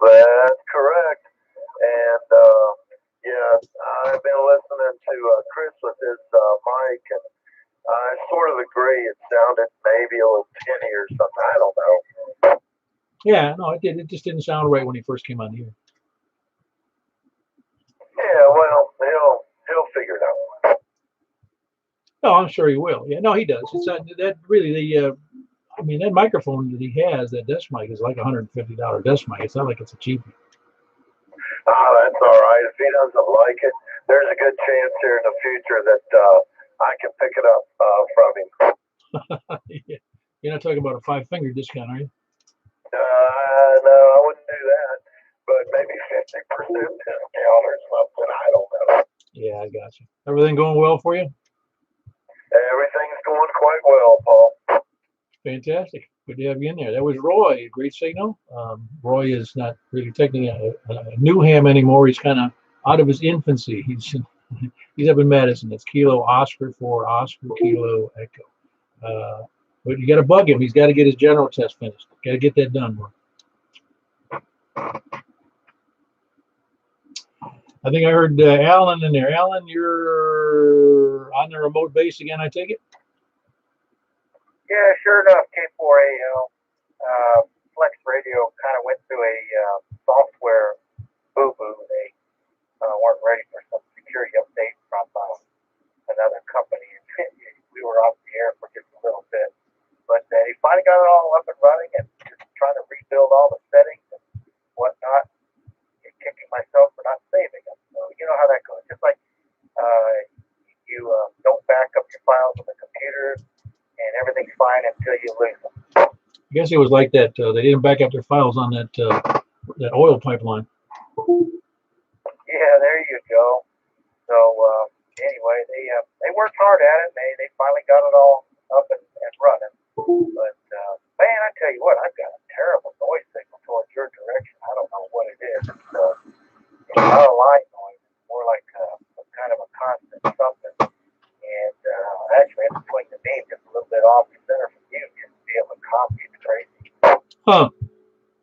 that's correct. And yeah, I've been listening to Chris with his mic, and I sort of agree. It sounded maybe a little tinny or something. I don't know. Yeah, no, it did. It just didn't sound right when he first came on here. Yeah, well, he'll figure it out. No, I'm sure he will. Yeah, no, he does. It's not, that really the. I mean, that microphone that he has, that desk mic, is like $150 desk mic. It's not like it's a cheapie. Oh, that's all right. If he doesn't like it, there's a good chance here in the future that I can pick it up from him. Yeah. You're not talking about a 5-finger discount, are you? No, I wouldn't do that. But maybe 50% discount or something. I don't know. Yeah, I got you. Everything going well for you? Everything's going quite well, Paul. Fantastic. Good to have you in there. That was Roy. Great signal. Roy is not really technically a new ham anymore. He's kind of out of his infancy. He's up in Madison. It's Kilo Oscar 4 Oscar Kilo Echo. But you got to bug him. He's got to get his general test finished. Got to get that done, Roy. I think I heard Alan in there. Alan, you're on the remote base again, I take it? Yeah, sure enough, K4AL. Flex Radio kind of went through a software boo-boo. They weren't ready for some security update from another company. We were off the air for just a little bit. But they finally got it all up and running and just trying to rebuild all the settings and whatnot. Kicking myself for not saving them. So you know how that goes. Just like you don't back up your files on the computer and everything's fine until you lose them. I guess it was like that. They didn't back up their files on that oil pipeline. Yeah, there you go. So anyway, they worked hard at it. They finally got it all up and running. But man, I tell you what, I've got a terrible noise signal towards your direction. I don't know what it is. It's not a line noise. It's more like some kind of a constant something. And I actually have to swing the beam just a little bit off the center from you just to be able to copy. It's crazy. Huh.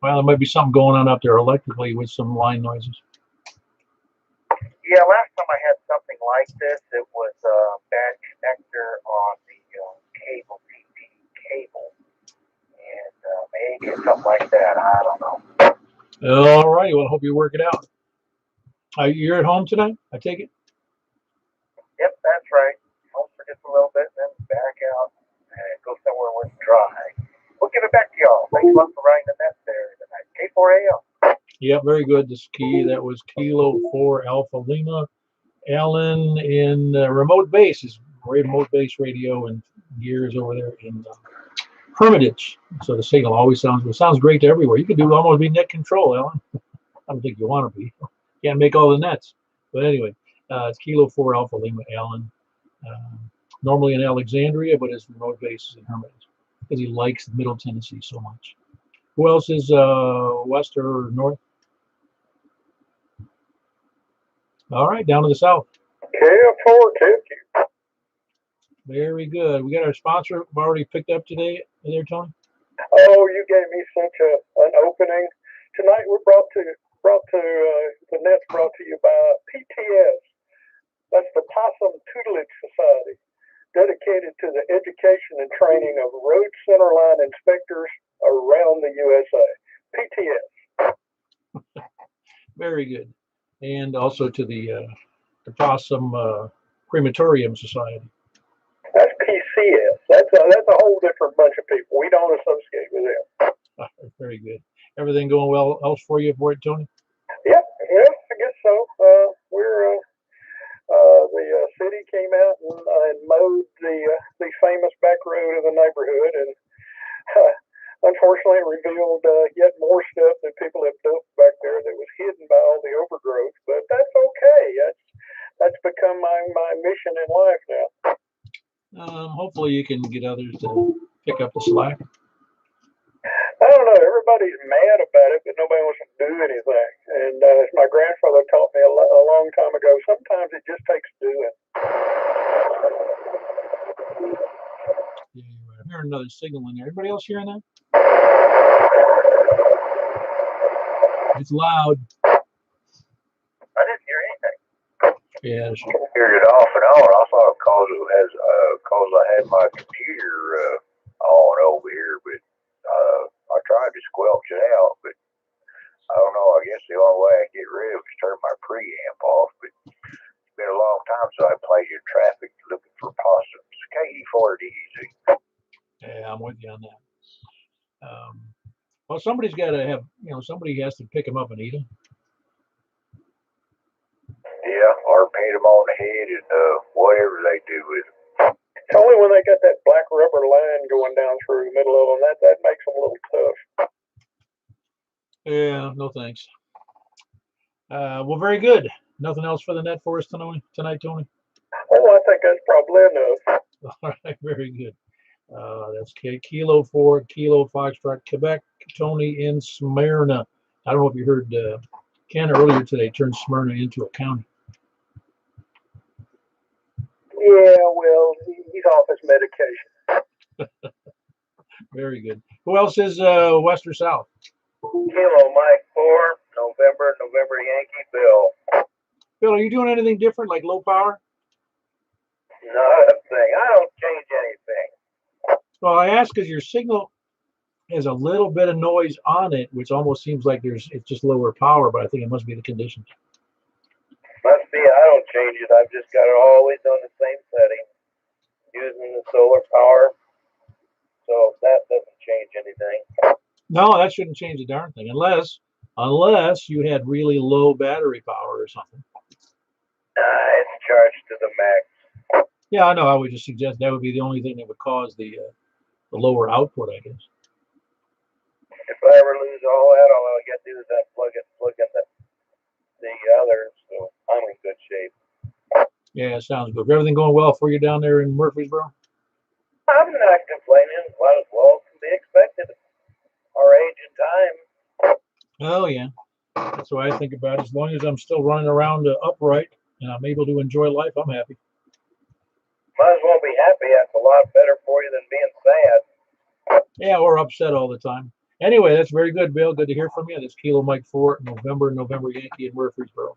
Well, there might be something going on up there electrically with some line noises. Yeah, last time I had something like this, it was a bad connector on the cable TV cable. And maybe it's something like that. I don't know. All righty. Well, I hope you work it out. You're at home tonight, I take it? Yep, that's right. Home for just a little bit, then back out and go somewhere where it's dry. We'll give it back to y'all. Thanks a lot for running the net there tonight. K4AL. Yeah, very good. This key, that was Kilo 4 Alpha Lima. Alan in remote base, is remote base radio and gears over there in Hermitage. So the signal always sounds great to everywhere. You could do almost be net control, Alan. I don't think you want to be. Can't make all the nets. But anyway, it's Kilo 4 Alpha Lima, Alan. Normally in Alexandria, but his remote base is in Hermitage because he likes Middle Tennessee so much. Who else is west or north? All right, down to the south. KF4, KQ. Very good. We got our sponsor already picked up today. There, Tony. Oh, you gave me such an opening. Tonight we're brought to the net's brought to you by PTS. That's the Possum Tutelage Society, dedicated to the education and training of road centerline inspectors around the USA. PTS. Very good. And also to the Possum Crematorium Society. That's PCS. That's a whole different bunch of people. We don't associate with them. Very good. Everything going well else for you, Tony? Yeah, I guess so. We're the city came out and mowed the famous back road of the neighborhood, and unfortunately revealed yet more stuff that people have dumped back there that was hidden by all the overgrowth. But that's okay. That's become my mission in life now. Hopefully you can get others to pick up the slack. I don't know. Everybody's mad about it, but nobody wants to do anything. And as my grandfather taught me a long time ago, sometimes it just takes doing. Yeah, I'm hearing another signal in there. Everybody else hearing that? It's loud. I didn't hear anything. Yeah. I heard it off and on. I thought because I had my computer on over here, but I tried to squelch it out, but I don't know. I guess the only way I get rid of it is turn my preamp off. But it's been a long time since I played in traffic looking for possums. KE4DZ. Yeah, I'm with you on that. Well, somebody's got to have, somebody has to pick them up and eat them. Yeah, or paint them on the head and whatever they do with them. It's only when they got that black rubber line going down through the middle of them that makes them a little tough. Yeah, no thanks. Well, very good. Nothing else for the net for us tonight, Tony? Oh, I think that's probably enough. All right, very good. That's Kilo 4, Kilo Foxtrot, Quebec, Tony in Smyrna. I don't know if you heard Ken earlier today turned Smyrna into a county. Yeah, well, he's off his medication. Very good. Who else is west or south? Kilo Mike 4, November Yankee Bill. Bill, are you doing anything different, like low power? Not a thing. I don't change anything. Well, I ask because your signal has a little bit of noise on it, which almost seems like it's just lower power, but I think it must be the conditions. Must be. I don't change it. I've just got it always on the same setting, using the solar power. So that doesn't change anything. No, that shouldn't change a darn thing, unless you had really low battery power or something. It's charged to the max. Yeah, I know. I would just suggest that would be the only thing that would cause the lower output, I guess. If I ever lose all that, all I got to do is plug in the others. So I'm in good shape. Yeah, sounds good. Everything going well for you down there in Murfreesboro? I'm not complaining. Might as well be expected. Our age and time. Oh, yeah. That's what I think about it. As long as I'm still running around upright and I'm able to enjoy life, I'm happy. Might as well be happy. That's a lot better for you than being sad. Yeah, or upset all the time. Anyway, that's very good, Bill. Good to hear from you. That's Kilo Mike 4, November Yankee in Murfreesboro.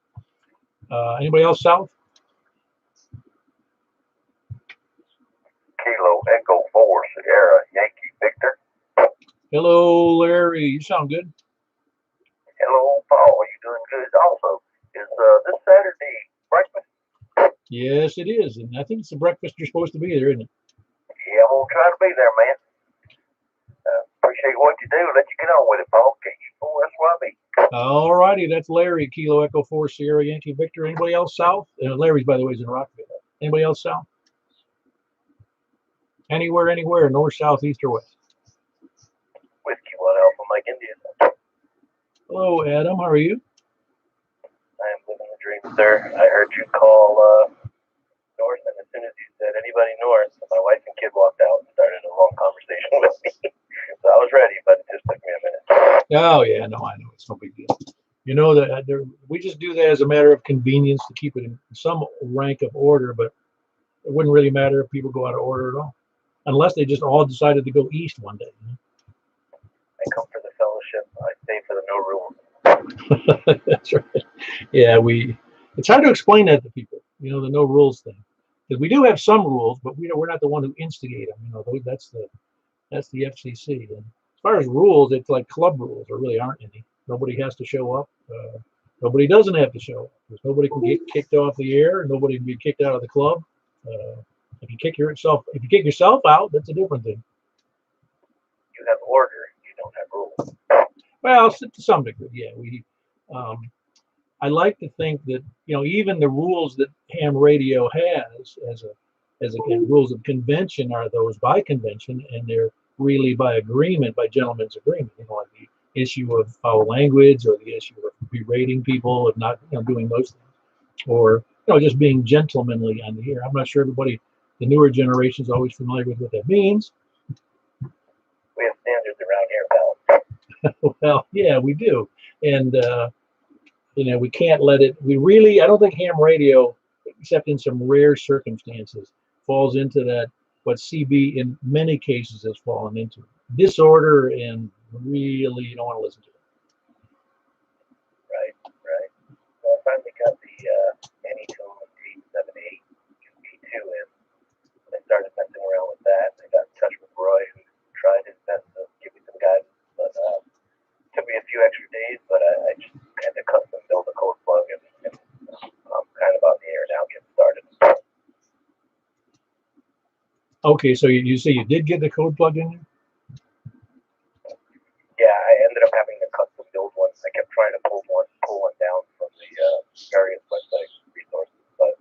Anybody else south? Kilo Echo 4, Sierra Yankee Victor. Hello, Larry. You sound good. Hello, Paul. You doing good? Also, is this Saturday breakfast? Yes, it is. And I think it's the breakfast you're supposed to be there, isn't it? Yeah, I'm going to try to be there, man. Appreciate what you do. Let you get on with it, Paul. KE4SYB. All righty, that's Larry, Kilo Echo 4 Sierra Yankee Victor. Anybody else south? Larry's, by the way, is in Rockville. Anybody else south? Anywhere, north, south, east, or west? Whiskey 1 Alpha Mike India. Hello, Adam. How are you? I am living the dream, sir. I heard you call north, and as soon as you said anybody north, my wife and kid walked out and started a long conversation with me. So I was ready, but it just took me a minute. Oh, yeah, no, I know. It's no big deal. You know that we just do that as a matter of convenience to keep it in some rank of order, but it wouldn't really matter if people go out of order at all, unless they just all decided to go east one day. I come for the fellowship. I stay for the no rules. That's right. Yeah, it's hard to explain that to people, the no rules thing. Because we do have some rules, but we're not the one who instigate them. That's the FCC. And as far as rules, it's like club rules. There really aren't any. Nobody has to show up. Nobody doesn't have to show up. Because nobody can get kicked off the air. Nobody can be kicked out of the club. If you kick yourself out, that's a different thing. You have order. You don't have rules. Well, to some degree, yeah. I like to think that even the rules that ham radio has as rules of convention are those by convention, and they're really by agreement, by gentlemen's agreement. Like the issue of foul language, or the issue of berating people, of not doing those things, or just being gentlemanly on the air. I'm not sure everybody, the newer generation, is always familiar with what that means. We have standards around here, pal. Well, yeah, we do, and we can't let it. I don't think ham radio, except in some rare circumstances, falls into that what CB in many cases has fallen into: disorder, and really you don't want to listen to it. Right. Well, I finally got the Anytone 878 UV2 in. I started messing around with that. I got in touch with Roy, who tried his best to give me some guidance, but it took me a few extra days. But I just had to custom build a code plug, and I'm kind of on the air now, getting started. Okay, so you say you did get the code plug in there? Yeah, I ended up having to custom build one. I kept trying to pull one down from the various website resources, but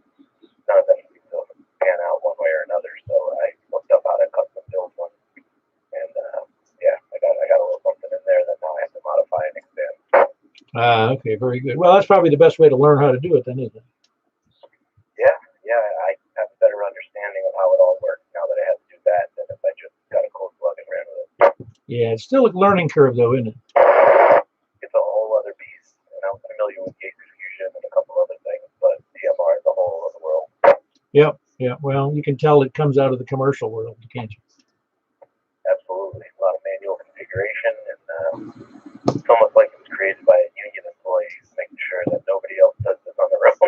none of them seemed to pan out one way or another. So I looked up how to custom build one, and I got a little something in there that now I have to modify and expand. Okay, very good. Well, that's probably the best way to learn how to do it, then, isn't it? Yeah, I have a better understanding of how it all works now that I have to do that than if I just got a code plug and ran with it. Yeah, it's still a learning curve, though, isn't it? It's a whole other beast, and I'm familiar with gate fusion and a couple other things, but DMR is a whole other world. Yep. Well, you can tell it comes out of the commercial world, can't you? Absolutely. A lot of manual configuration, and it's almost like it was created by a union employee, making sure that nobody else does this on their own.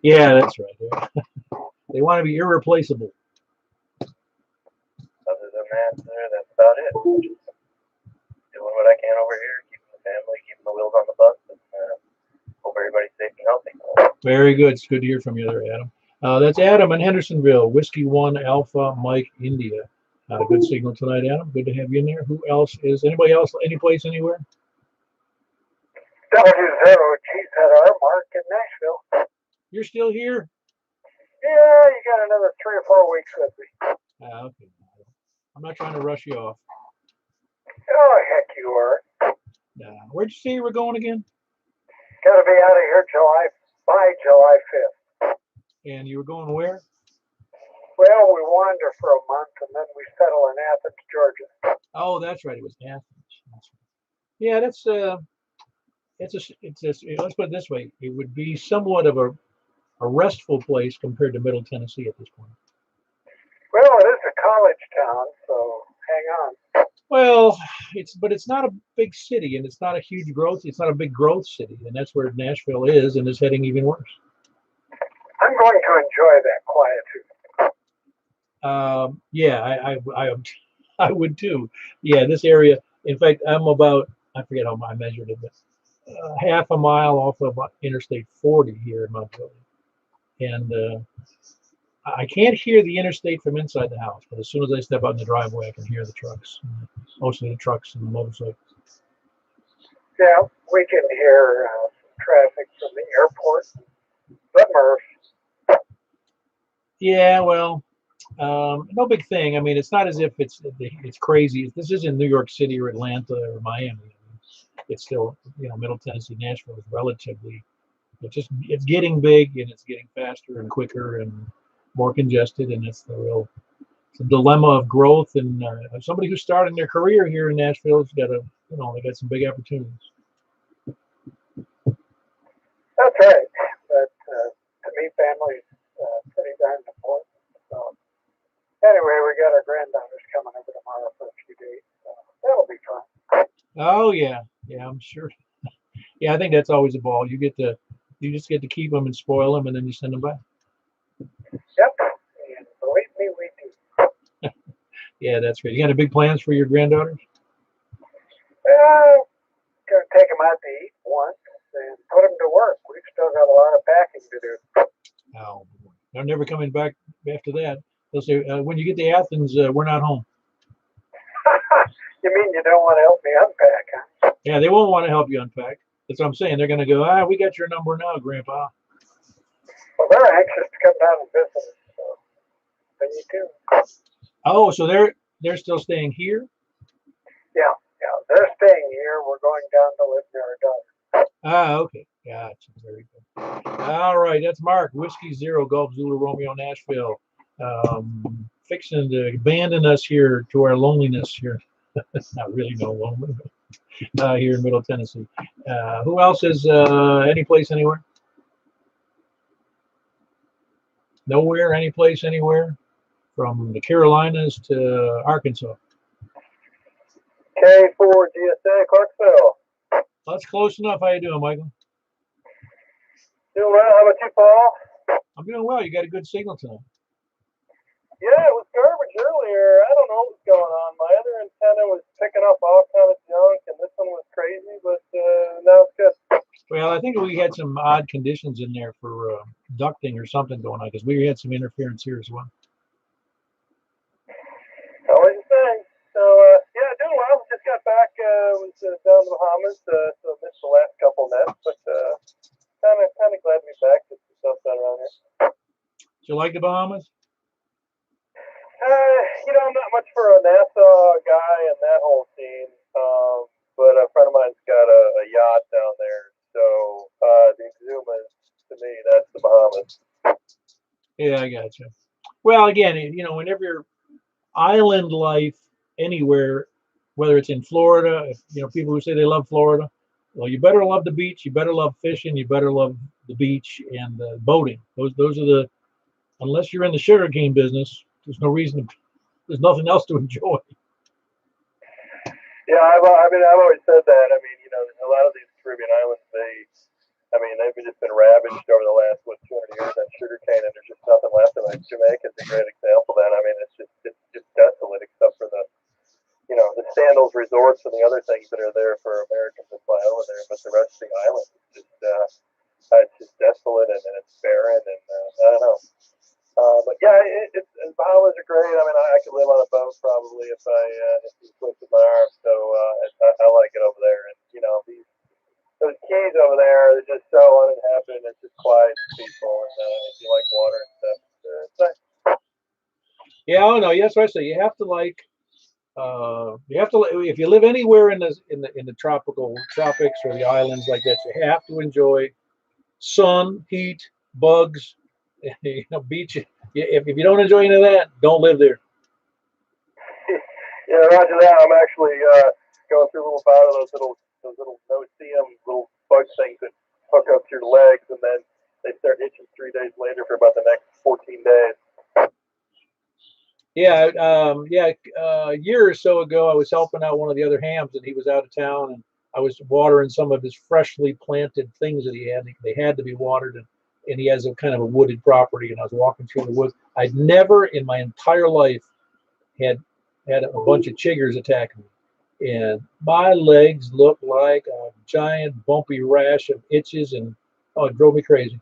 Yeah, that's right. They want to be irreplaceable. Other than that, that's about it. Just doing what I can over here, keeping the family, keeping the wheels on the bus, and hope everybody's safe and healthy. Very good. It's good to hear from you there, Adam. That's Adam in Hendersonville, Whiskey 1 Alpha Mike India. Good signal tonight, Adam. Good to have you in there. Who else is? Anybody else? Any place, anywhere? W0 GZR Mark in Nashville. You're still here? Yeah, you got another 3 or 4 weeks with me. Okay. I'm not trying to rush you off. Oh, heck you are. Where'd you say you were going again? Got to be out of here by July 5th. And you were going where? Well, we wander for a month, and then we settle in Athens, Georgia. Oh, that's right. It was Athens. That's right. Yeah, let's put it this way. It would be somewhat of a restful place compared to Middle Tennessee at this point. Well, it is a college town, so hang on. Well, it's not a big city, and it's not a huge growth. It's not a big growth city, and that's where Nashville is, and is heading even worse. I'm going to enjoy that quietude. Yeah, I would too. Yeah, this area. In fact, I'm about, I forget how I measured it, but half a mile off of Interstate 40 here in Mount Juliet, and I can't hear the interstate from inside the house, but as soon as I step out in the driveway, I can hear the trucks, mostly the trucks and the motorcycles. Yeah, we can hear traffic from the airport. But Murph, Yeah, well, no big thing. I mean, it's not as if it's crazy. This isn't New York City or Atlanta or Miami. It's still, Middle Tennessee, Nashville is relatively. It's getting big and it's getting faster and quicker and more congested, and it's it's a dilemma of growth. And somebody who's starting their career here in Nashville's got they got some big opportunities. that's right. But to me, family's pretty darn important. So anyway, we got our granddaughters coming over tomorrow for a few days. So that'll be fun. Oh yeah, I'm sure. Yeah, I think that's always a ball. You just get to keep them and spoil them, and then you send them back. Yep. And believe me, we do. Yeah, that's great. You got any big plans for your granddaughters? Gonna take them out to eat once and put them to work. We've still got a lot of packing to do. Oh, they're never coming back after that. They'll say, when you get to Athens, we're not home. You mean you don't want to help me unpack, huh? Yeah, they won't want to help you unpack. That's what I'm saying. They're going to go, we got your number now, Grandpa. Well, they're anxious to come down and visit us, so they need to. Oh, so they're still staying here? Yeah, they're staying here. We're going down to live near our daughter. Ah, okay. Gotcha. Very good. All right, that's Mark. Whiskey Zero, Golf Zulu, Romeo, Nashville. Fixing to abandon us here to our loneliness here. Not really no lonely, but here in Middle Tennessee. Who else is any place, anywhere? Nowhere, any place, anywhere? From the Carolinas to Arkansas. K4 GSA, Clarksville. Well, that's close enough. How you doing, Michael? Doing well. How about you, Paul? I'm doing well. You got a good signal tonight. Yeah, it was garbage earlier. I don't know what was going on. My other antenna was picking up all kind of junk, and this one was crazy, but now it's good. Well, I think we had some odd conditions in there for ducting or something going on, because we had some interference here as well. Always the same. So, yeah, doing well. Just got back. Was down in the Bahamas, so missed the last couple nets, but kind of glad to be back. Get some stuff done around here. Do you like the Bahamas? I'm not much for a Nassau guy and that whole scene, but a friend of mine's got a yacht down there. So the Exumas, to me, that's the Bahamas. Yeah, I got you. Well, again, whenever you're island life anywhere, whether it's in Florida, people who say they love Florida, well, you better love the beach, you better love fishing, you better love the beach and boating. Those are unless you're in the sugarcane business, there's there's nothing else to enjoy. Yeah, I've always said that. I mean, a lot of these Caribbean islands, they've just been ravaged over the last 200 years on sugarcane, and there's just nothing left of it. Jamaica's a great example of that. I mean, it's just desolate, except for the Sandals resorts and the other things that are there for Americans that fly over there. But the rest of the island is it's just desolate and it's barren, and I don't know. But yeah, Bahamas are great. I mean, I could live on a boat probably if you twisted my arm. So I like it over there. And those keys over there are just so uninhabited. It's just quiet and peaceful. And if you like water and stuff, it's nice. Yeah, I don't know. Yes, I say you have to like. If you live anywhere in the tropics or the islands like that, you have to enjoy sun, heat, bugs, beach. If you don't enjoy any of that, don't live there. Yeah, roger that. I'm actually going through a little bout of those little no-see-em little bug things that hook up to your legs, and then they start itching 3 days later for about the next 14 days. Yeah, a year or so ago, I was helping out one of the other hams, and he was out of town, and I was watering some of his freshly planted things that he had. They had to be watered, and he has a kind of a wooded property, and I was walking through the woods. I'd never in my entire life had a bunch of chiggers attack me, and my legs looked like a giant bumpy rash of itches, and it drove me crazy.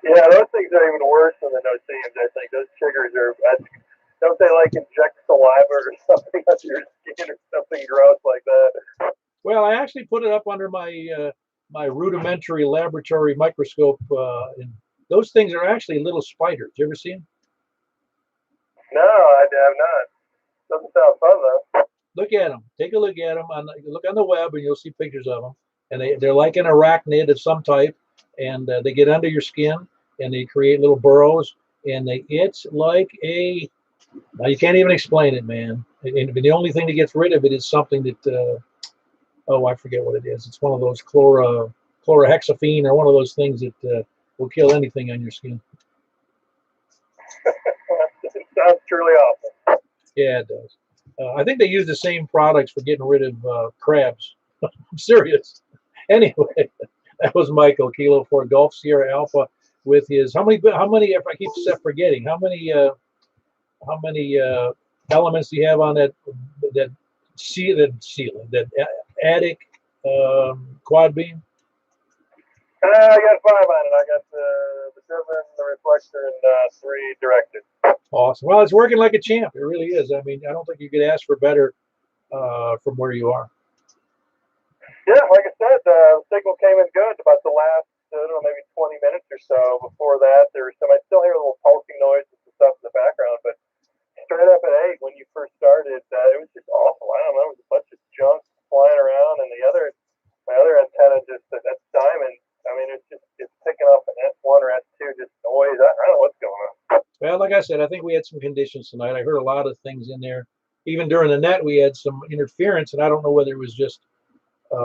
Yeah, those things are even worse than the no-see-ems. I think those chiggers don't they like inject saliva or something under your skin or something gross like that? Well, I actually put it up under my my rudimentary laboratory microscope, and those things are actually little spiders. You ever see them? No, I have not. Doesn't sound fun though. Look at them. Take a look at them. Look on the web, and you'll see pictures of them. And they're like an arachnid of some type, and they get under your skin, and they create little burrows, and it's like a. Now you can't even explain it, man. And the only thing that gets rid of it is something that. Oh, I forget what it is. It's one of those chlorhexaphene or one of those things that will kill anything on your skin. It sounds truly awful. Yeah, it does. I think they use the same products for getting rid of crabs. I'm serious. Anyway, that was Michael, Kilo 4 Golf Sierra Alpha, with his how many? If I keep forgetting, how many elements do you have on that attic quad beam? I got 5 on it. I got the driven, the reflector, and 3 directed. Awesome. Well, it's working like a champ. It really is. I mean, I don't think you could ask for better from where you are. Yeah, like I said, the signal came in good about the last, I don't know, maybe 20 minutes or so. Before that, there was some, I still hear a little pulsing noises and stuff in the background, but straight up at 8 when you first started, it was just awful. I don't know, it was a bunch of junk flying around, and my other antenna just, that's diamond. I mean, it's picking up an S1 or S2, just noise. I don't know what's going on. Well, like I said, I think we had some conditions tonight. I heard a lot of things in there. Even during the net, we had some interference, and I don't know whether it was just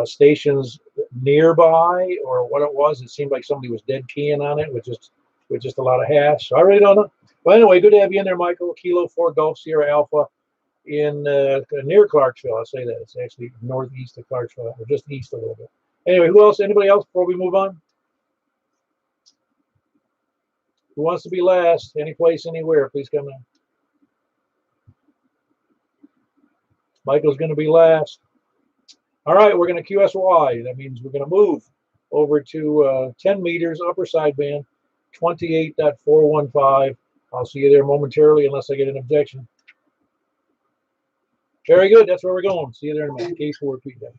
stations nearby or what it was. It seemed like somebody was dead keying on it with just a lot of hash. So I really don't know. Well, anyway, good to have you in there, Michael. Kilo 4 Golf Sierra Alpha in near Clarksville. I'll say that. It's actually northeast of Clarksville, or just east a little bit. Anyway, who else? Anybody else before we move on? Who wants to be last? Any place, anywhere, please come in. Michael's going to be last. All right, we're going to QSY. That means we're going to move over to 10 meters, upper sideband, 28.415. I'll see you there momentarily unless I get an objection. Very good. That's where we're going. See you there in a minute. K4 feedback.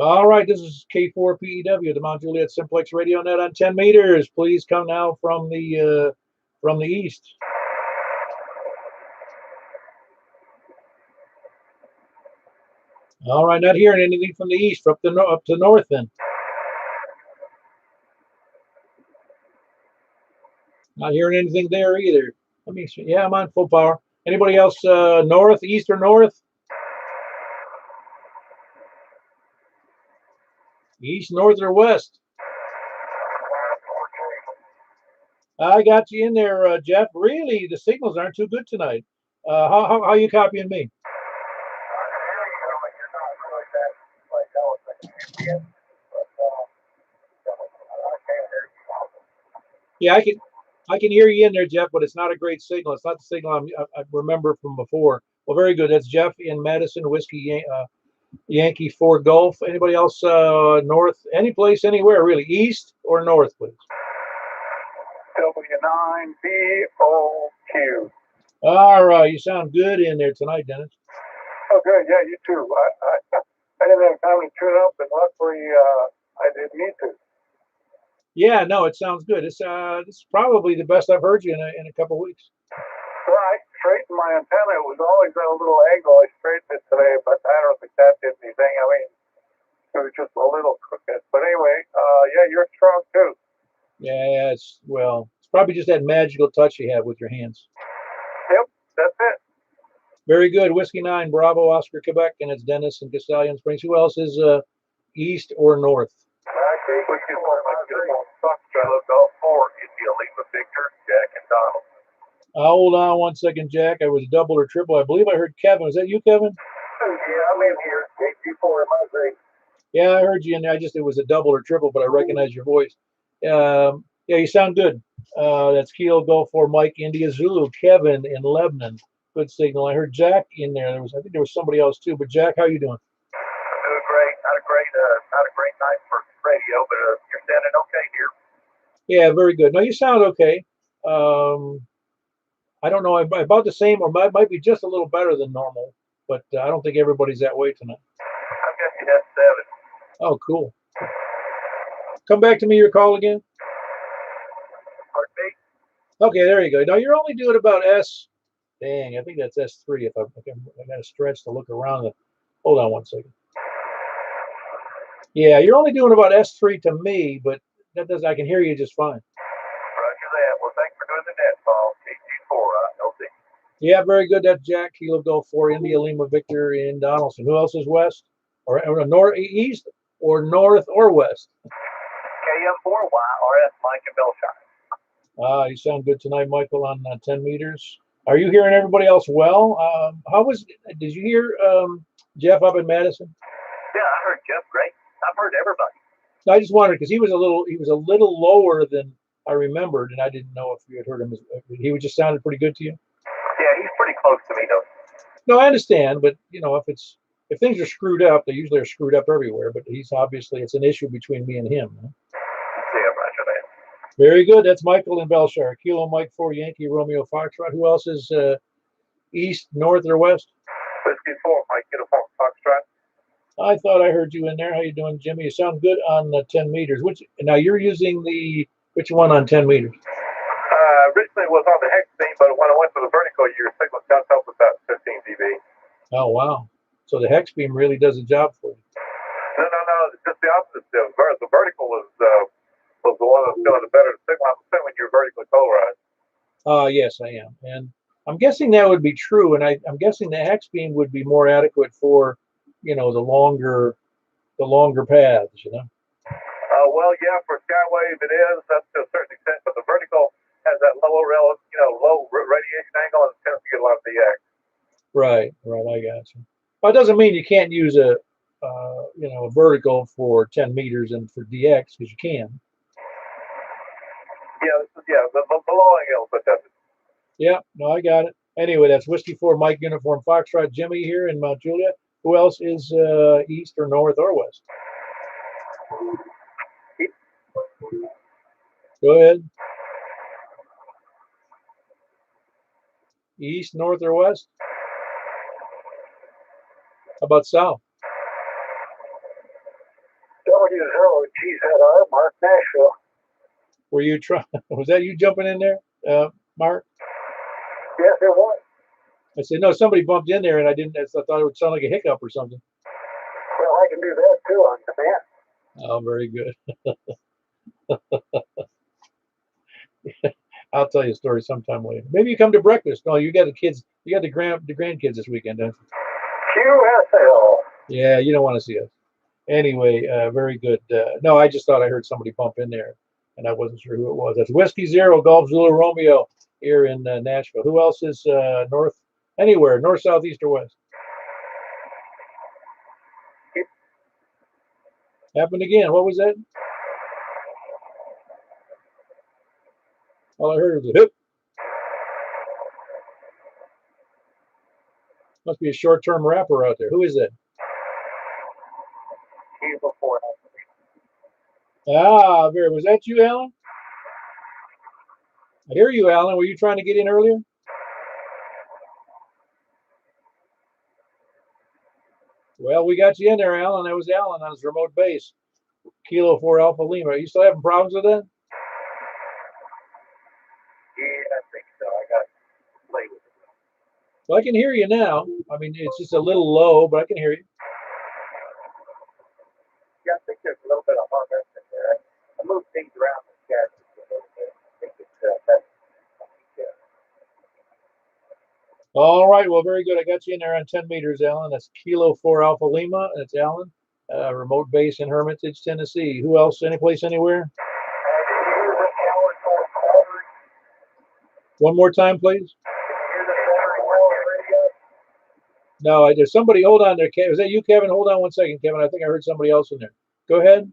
All right, this is K4 PEW, the Mount Juliet Simplex Radio Net on 10 meters. Please come now from the east. All right, not hearing anything from the east. Up to north then. Not hearing anything there either. Let me see. Yeah, I'm on full power. Anybody else north, east, or north? East, north, or west? I got you in there, Jeff. Really, the signals aren't too good tonight. How are you copying me? Yeah, I can hear you in there, Jeff, but it's not a great signal. It's not the signal I remember from before. Well, very good. That's Jeff in Madison, Whiskey Yankee 4 Golf. Anybody else north? Any place, anywhere, really? East or north, please? W9BOQ. All right. You sound good in there tonight, Dennis. Oh, good. Yeah, you too. I didn't have time to tune up, and luckily I didn't need to. Yeah, no, it sounds good. It's probably the best I've heard you in a couple of weeks. Well, I straightened my antenna. It was always at a little angle. I straightened it today, but I don't think that did anything. I mean, it was just a little crooked. But anyway, yeah, you're strong too. Yeah, it's probably just that magical touch you have with your hands. Yep, that's it. Very good. Whiskey 9, Bravo, Oscar, Quebec, and it's Dennis and Castalian Springs. Who else is east or north? Okay, Whiskey 4, Charlotte Golf 4, India Lima Victor, Jack and Donald. Hold on one second, Jack. I was double or triple. I believe I heard Kevin. Was that you, Kevin? Yeah, I'm in here. KP4 in my grade. Yeah, I heard you in there. It was a double or triple, but I recognize your voice. Yeah, you sound good. That's Kilo Golf 4, Mike, India Zulu, Kevin in Lebanon. Good signal. I heard Jack in there. I think there was somebody else too. But Jack, how you doing? Doing great. Not a great night for radio, but you're sounding okay here. Yeah, very good. No, you sound okay. I don't know, about the same, or might be just a little better than normal. But I don't think everybody's that way tonight. I guess you have 7. Oh, cool. Come back to me your call again. Pardon me? Okay, there you go. Now you're only doing about S. Dang, I think that's S3. If I got to stretch to look around. Hold on one second. Yeah, you're only doing about S3 to me, but that does. I can hear you just fine. Roger that. Well, thanks for doing the net, Paul. KG4, LC. Yeah, very good. That's Jack. Kilo Golf 4, India Lima Victor in Donaldson. Who else is west? Or north, east, or north, or west? KM4YRS, Mike and Belshire. You sound good tonight, Michael, on 10 meters. Are you hearing everybody else well? Did you hear Jeff up in Madison? Yeah, I heard Jeff great. I've heard everybody. I just wondered because he was a little lower than I remembered, and I didn't know if you had heard him. He just sounded pretty good to you. Yeah, he's pretty close to me though. No, I understand, but if things are screwed up, they usually are screwed up everywhere. But it's an issue between me and him. Huh? Yeah, roger that. Very good. That's Michael in Belshire. Kilo Mike 4 Yankee Romeo Foxtrot. Who else is east, north, or west? Whiskey 4, Mike, Uniform Foxtrot. I thought I heard you in there. How you doing, Jimmy? You sound good on 10 meters. Now you're using which one on 10 meters? Originally it was on the hex beam, but when I went to the vertical, your signal got up about 15 dB. Oh, wow. So the hex beam really does a job for you. No. It's just the opposite. The vertical was the one that's doing the better signal. I'm assuming you're vertically polarized. Yes, I am. And I'm guessing that would be true. And I'm guessing the hex beam would be more adequate for, the longer paths, Well, yeah, for Skywave it is up to a certain extent, but the vertical has that low radiation angle and tends to get a lot of DX. Right. I got you. Well, it doesn't mean you can't use a vertical for 10 meters and for DX, because you can. The low angle, but that's it. Yeah, no, I got it. Anyway, that's Whiskey 4 Mike Uniform Foxtrot Jimmy here in Mount Juliet. Who else is east or north or west? Go ahead. East, north, or west? How about south? W0GZR, Mark Nashville. Were you trying? Was that you jumping in there, Mark? Yes, it was. I said, no, somebody bumped in there, and I thought it would sound like a hiccup or something. Well, I can do that too on command. Oh, very good. I'll tell you a story sometime later. Maybe you come to breakfast. No, you got the kids. You got the grandkids this weekend, don't you? QSL. Yeah, you don't want to see us. Anyway, very good. No, I just thought I heard somebody bump in there, and I wasn't sure who it was. That's Whiskey 0 Golf Zulu Romeo here in Nashville. Who else is north? Anywhere, north, south, east, or west? Happened again. What was that? All I heard was a hip. Must be a short-term rapper out there. Who is that? Was that you, Alan? I hear you, Alan. Were you trying to get in earlier? Well, we got you in there, Alan. That was Alan on his remote base. Kilo 4 Alpha Lima. Are you still having problems with that? Yeah, I think so. I got to play with it. Well, I can hear you now. I mean, it's just a little low, but I can hear you. Yeah, I think there's a little bit of harmony in there. I moved things around the chat a little bit. I think it's better. All right. Well, very good. I got you in there on 10 meters, Alan. That's Kilo 4 Alpha Lima. That's Alan. Remote base in Hermitage, Tennessee. Who else? Any place, anywhere? One more time, please. No, there's somebody. Hold on there. Was that you, Kevin? Hold on one second, Kevin. I think I heard somebody else in there. Go ahead.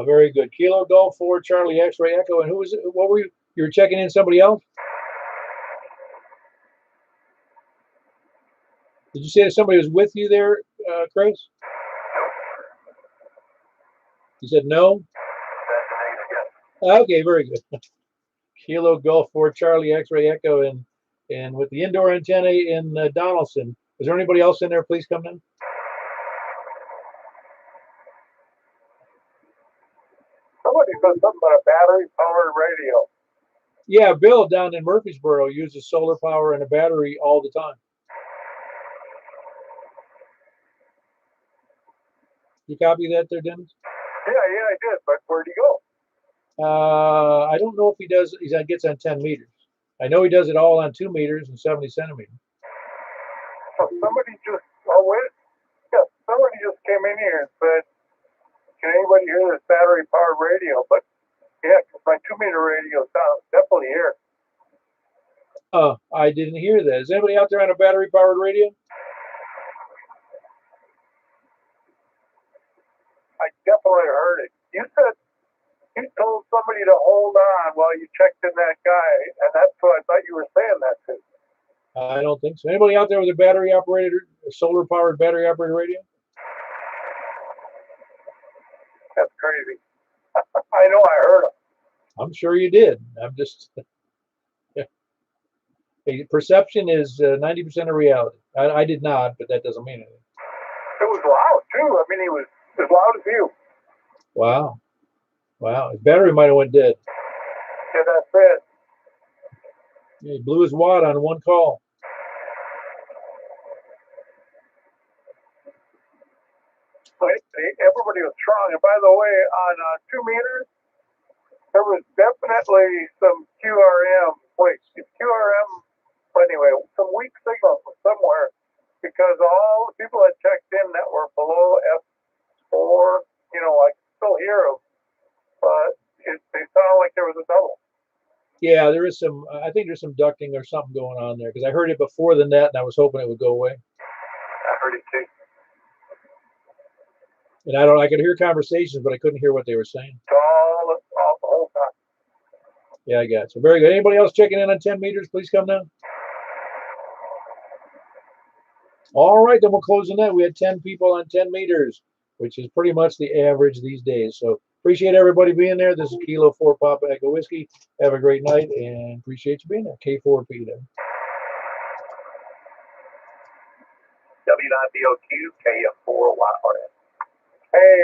Very good. Kilo Golf 4 Charlie X-Ray Echo. And who was it? What were you? You were checking in somebody else? Did you say that somebody was with you there, Chris? You said no? Okay, very good. Kilo Golf 4 Charlie X-Ray Echo and with the indoor antenna in Donaldson. Is there anybody else in there? Please come in. Somebody said something about a battery-powered radio. Yeah, Bill down in Murfreesboro uses solar power and a battery all the time. You copy that there, Dennis? Yeah, I did. But where'd he go? I don't know if he does. He gets on 10 meters. I know he does it all on 2 meters and 70 centimeters. So somebody just somebody just came in here and said, "Can anybody hear this battery-powered radio?" But yeah, 'cause my 2-meter radio sounds definitely here. I didn't hear that. Is anybody out there on a battery-powered radio? I definitely heard it. You said you told somebody to hold on while you checked in that guy, and that's what I thought you were saying that to. I don't think so. Anybody out there with a battery-operated, solar-powered battery-operated radio? That's crazy. I know I heard him. I'm sure you did. I'm just. Hey, perception is 90% of reality. I did not, but that doesn't mean anything. It was loud too. I mean, he was as loud as you. Wow. Wow. His battery might have went dead. Yeah, that's it. He blew his wad on one call. Everybody was strong. And by the way, on 2 meters, there was definitely some QRM. Wait, it's QRM. Anyway, some weak signal from somewhere because all the people that checked in that were below F4, I could still hear them, but they sound like there was a double. Yeah, there is some. I think there's some ducting or something going on there because I heard it before the net, and I was hoping it would go away. I heard it too. And I could hear conversations, but I couldn't hear what they were saying. All the whole time. Yeah, I got it. So very good. Anybody else checking in on 10 meters? Please come down. All right, then we'll close the net. We had 10 people on 10 meters, which is pretty much the average these days. So appreciate everybody being there. This is Kilo 4 Papa Echo Whiskey. Have a great night and appreciate you being there. K4P there. W9BOQ, KF4, YRS. Hey,